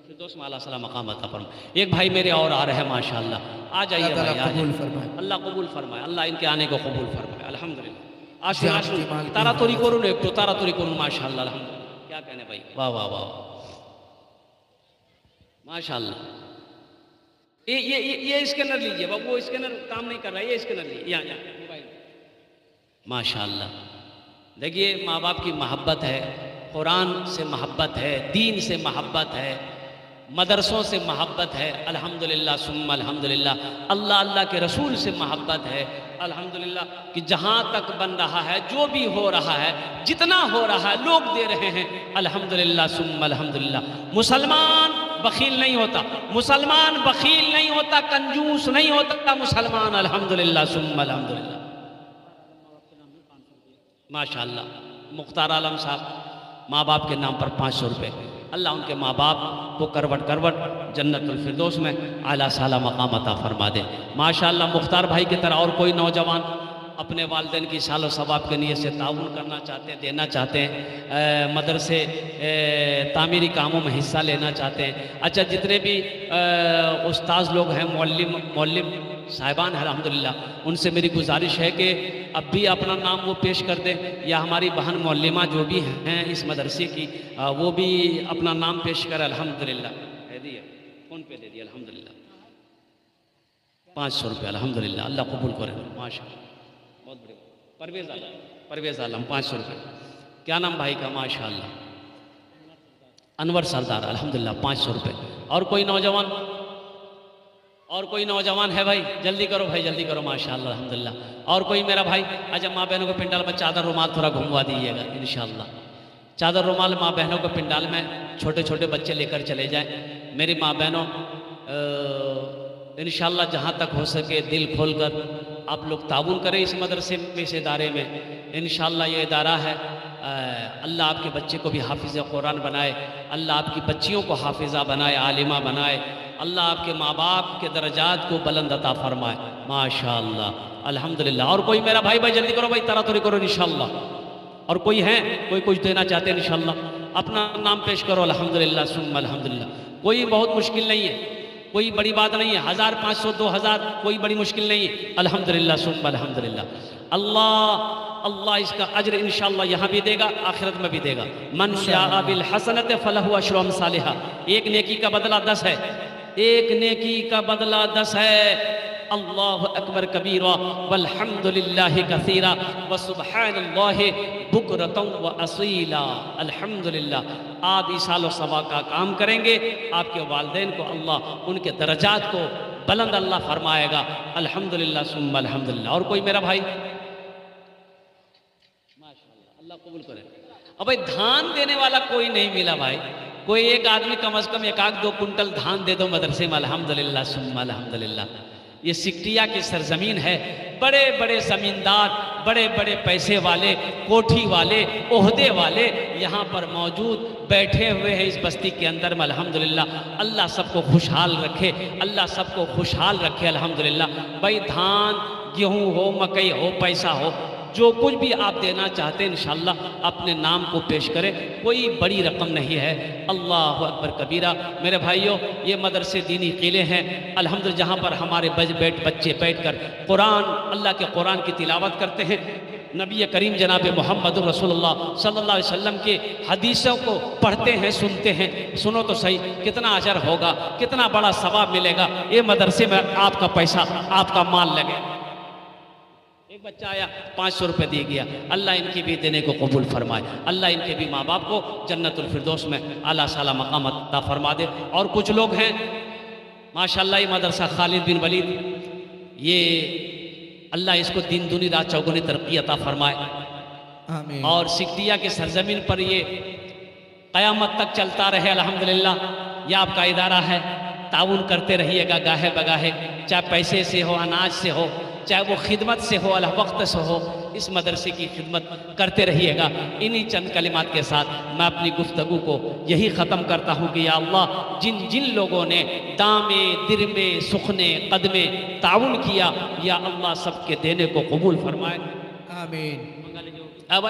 फिरदौस में आला सला मकाम अता फरमा। एक भाई मेरे और आ रहे हैं माशाअल्लाह, आ जाइए भाई, आ कबूल जाइए। फरमाए, अल्लाह कबूल फरमाए, अल्लाह इनके आने को कबूल फरमाए। अल्हम्दुलिल्लाह जी, आपकी माल की तारा तोरी करूँ एक तो तारा तोरी करूँ माशाअल्लाह। अल्हम्दुलिल्लाह क्या कहने भाई, वाह वाह वाह माशाअल्लाह। ये स्कैनर लीजिए बाबू, वो स्कैनर काम नहीं कर रहा है, ये स्कैनर लीजिए यहाँ मोबाइल माशाअल्लाह। देखिए माँ बाप की मोहब्बत है, कुरान से मोहब्बत है, दीन से मोहब्बत है, मदरसों से मोहब्बत है। अल्हम्दुलिल्लाह सुम्मा अल्हम्दुलिल्लाह। अल्लाह अल्लाह के रसूल से मोहब्बत है। अल्हम्दुलिल्लाह कि जहाँ तक बन रहा है, जो भी हो रहा है, जितना हो रहा है लोग दे रहे हैं। अल्हम्दुलिल्लाह सुम्मा अल्हम्दुलिल्लाह। मुसलमान बखील नहीं होता, मुसलमान बखील नहीं होता, कंजूस नहीं होता मुसलमान। अल्हम्दुलिल्लाह सुम्मा अल्हम्दुलिल्लाह माशाअल्लाह। मुख्तार आलम साहब माँ बाप के नाम पर 500 रुपये। अल्लाह उनके माँ बाप को करवट करवट जन्नतुल फिरदौस में आला साला मकाम अता फरमा दे माशाअल्लाह। मुख्तार भाई की तरह और कोई नौजवान अपने वालिदैन की सालो सवाब के नियत से ताउन करना चाहते हैं, देना चाहते हैं, मदरसे तामीरी कामों में हिस्सा लेना चाहते हैं। अच्छा जितने भी उस्ताद लोग हैं, मौल्लिम साहिबान है अल्हम्दुलिल्लाह, उनसे मेरी गुजारिश है कि अब भी अपना नाम वो पेश कर दें, या हमारी बहन मौल्लिमा जो भी हैं इस मदरसे की वो भी अपना नाम पेश करें। अल्हम्दुलिल्लाह दे दिए, फ़ोन पे दे दिए। अल्हम्दुलिल्लाह 500 रुपये। अल्हम्दुलिल्लाह अल्लाह कबूल करे माशाअल्लाह। बहुत बढ़िया। परवेज़ आलम 500 रुपये। क्या नाम भाई का? माशाअल्लाह अनवर सरदार। अल्हम्दुलिल्लाह 500 रुपये। और कोई नौजवान है भाई? जल्दी करो भाई, जल्दी करो माशाअल्लाह अल्हम्दुलिल्लाह। और कोई मेरा भाई? अच्छा माँ बहनों को पिंडाल में चादर रुमाल थोड़ा घुमवा दीजिएगा इंशाअल्लाह। चादर रुमाल माँ बहनों को पिंडाल में छोटे छोटे बच्चे लेकर चले जाएं। मेरी माँ बहनों इंशाअल्लाह जहाँ तक हो सके दिल खोल कर आप लोग ताउन करें इस मदरसे में, इस इदारे में। इंशाअल्लाह ये इदारा है, अल्लाह आपके बच्चे को भी हाफिज़ कुरान बनाए, अल्लाह आपकी बच्चियों को हाफिज़ा बनाए, आलिमा बनाए, अल्लाह आपके माँ बाप के दर्जात को बुलंद अता फरमाए माशाअल्लाह अल्हम्दुलिल्लाह। और कोई मेरा भाई जल्दी करो भाई, तारा तोरी करो इंशाअल्लाह। और कोई है कोई कुछ देना चाहते हैं इंशाअल्लाह, अपना नाम पेश करो। अल्हम्दुलिल्लाह सुम्मा अल्हम्दुलिल्लाह। कोई बहुत मुश्किल नहीं है, कोई बड़ी बात नहीं है। 1000 500 2000 कोई बड़ी मुश्किल नहीं है। अल्हम्दुलिल्लाह सुम्मा अल्हम्दुलिल्लाह। अल्लाह इसका अज्र इंशाअल्लाह यहाँ भी देगा, आखिरत में भी देगा। मन शाअ बिल हसनत फलहु अश्रु अम्सालिहा। एक नेकी का बदला 10 है, एक नेकी का बदला 10 है। अल्लाहु अकबर कबीरा वल्हम्दुलिल्लाहि कसीरा व सुब्हानल्लाहि बुकरतन व असीला। अल्हम्दुलिल्लाह। आप इसालो सवा का काम करेंगे, आपके वालिदैन को अल्लाह उनके दर्जात को बुलंद अल्लाह फरमाएगा। अल्हम्दुलिल्लाह सुम्मा अल्हम्दुलिल्लाह। और कोई मेरा भाई? माशाअल्लाह अल्लाह कबूल करे। अब भाई धान देने वाला कोई नहीं मिला भाई, कोई एक आदमी कम से कम 1-2 कुंटल धान दे दो मदरसे में। अल्हम्दुलिल्लाह सुम्मा अल्हम्दुलिल्लाह। ये सिकटिया की सरजमीन है, बड़े बड़े ज़मींदार, बड़े बड़े पैसे वाले, कोठी वाले, ओहदे वाले यहाँ पर मौजूद बैठे हुए हैं इस बस्ती के अंदर में। अल्हम्दुलिल्लाह अल्लाह सबको खुशहाल रखे, अल्लाह सबको खुशहाल रखे अल्हम्दुलिल्लाह। भाई धान गेहूँ हो, मकई हो, पैसा हो, जो कुछ भी आप देना चाहते हैं इंशाअल्लाह अपने नाम को पेश करें, कोई बड़ी रकम नहीं है। अल्लाह अकबर कबीरा। मेरे भाइयों ये मदरसे दीनी किले हैं अल्हम्दुलिल्लाह, जहाँ पर हमारे बच्चे बैठकर कुरान, अल्लाह के कुरान की तिलावत करते हैं, नबी करीम जनाब मोहम्मद रसूलुल्लाह सल्लल्लाहु अलैहि वसल्लम के हदीसों को पढ़ते हैं, सुनते हैं। सुनो तो सही, कितना अजर होगा, कितना बड़ा सवाब मिलेगा। ये मदरसे में आपका पैसा, आपका माल लगे। एक बच्चा आया 500 रुपये दिए गया। अल्लाह इनकी भी देने को कबूल फरमाए, अल्लाह इनके भी माँ बाप को जन्नतुल फिरदौस में आला साला मकाम अता फरमा दे। और कुछ लोग हैं माशाल्लाह ये मदरसा खालिद बिन वलीद, ये अल्लाह इसको दिन दुनी रात चौगुनी तरक्की अता फरमाए। आमीन। और सिकटिया के सरजमीन पर ये क़यामत तक चलता रहे अल्हम्दुलिल्लाह। यह आपका इदारा है, ताउन करते रहिएगा गाहे बगाहे, चाहे पैसे से हो, अनाज से हो, चाहे वो खिदमत से हो, अल्लाह वक्त से हो, इस मदरसे की खिदमत करते रहिएगा। इन्हीं चंद कलिमात के साथ मैं अपनी गुफ्तगू को यही ख़त्म करता हूँ कि या अल्लाह जिन जिन लोगों ने दामे दिरमे सुखने कदमे ताउन किया, या अल्लाह सबके देने को कबूल फरमाए। आमीन।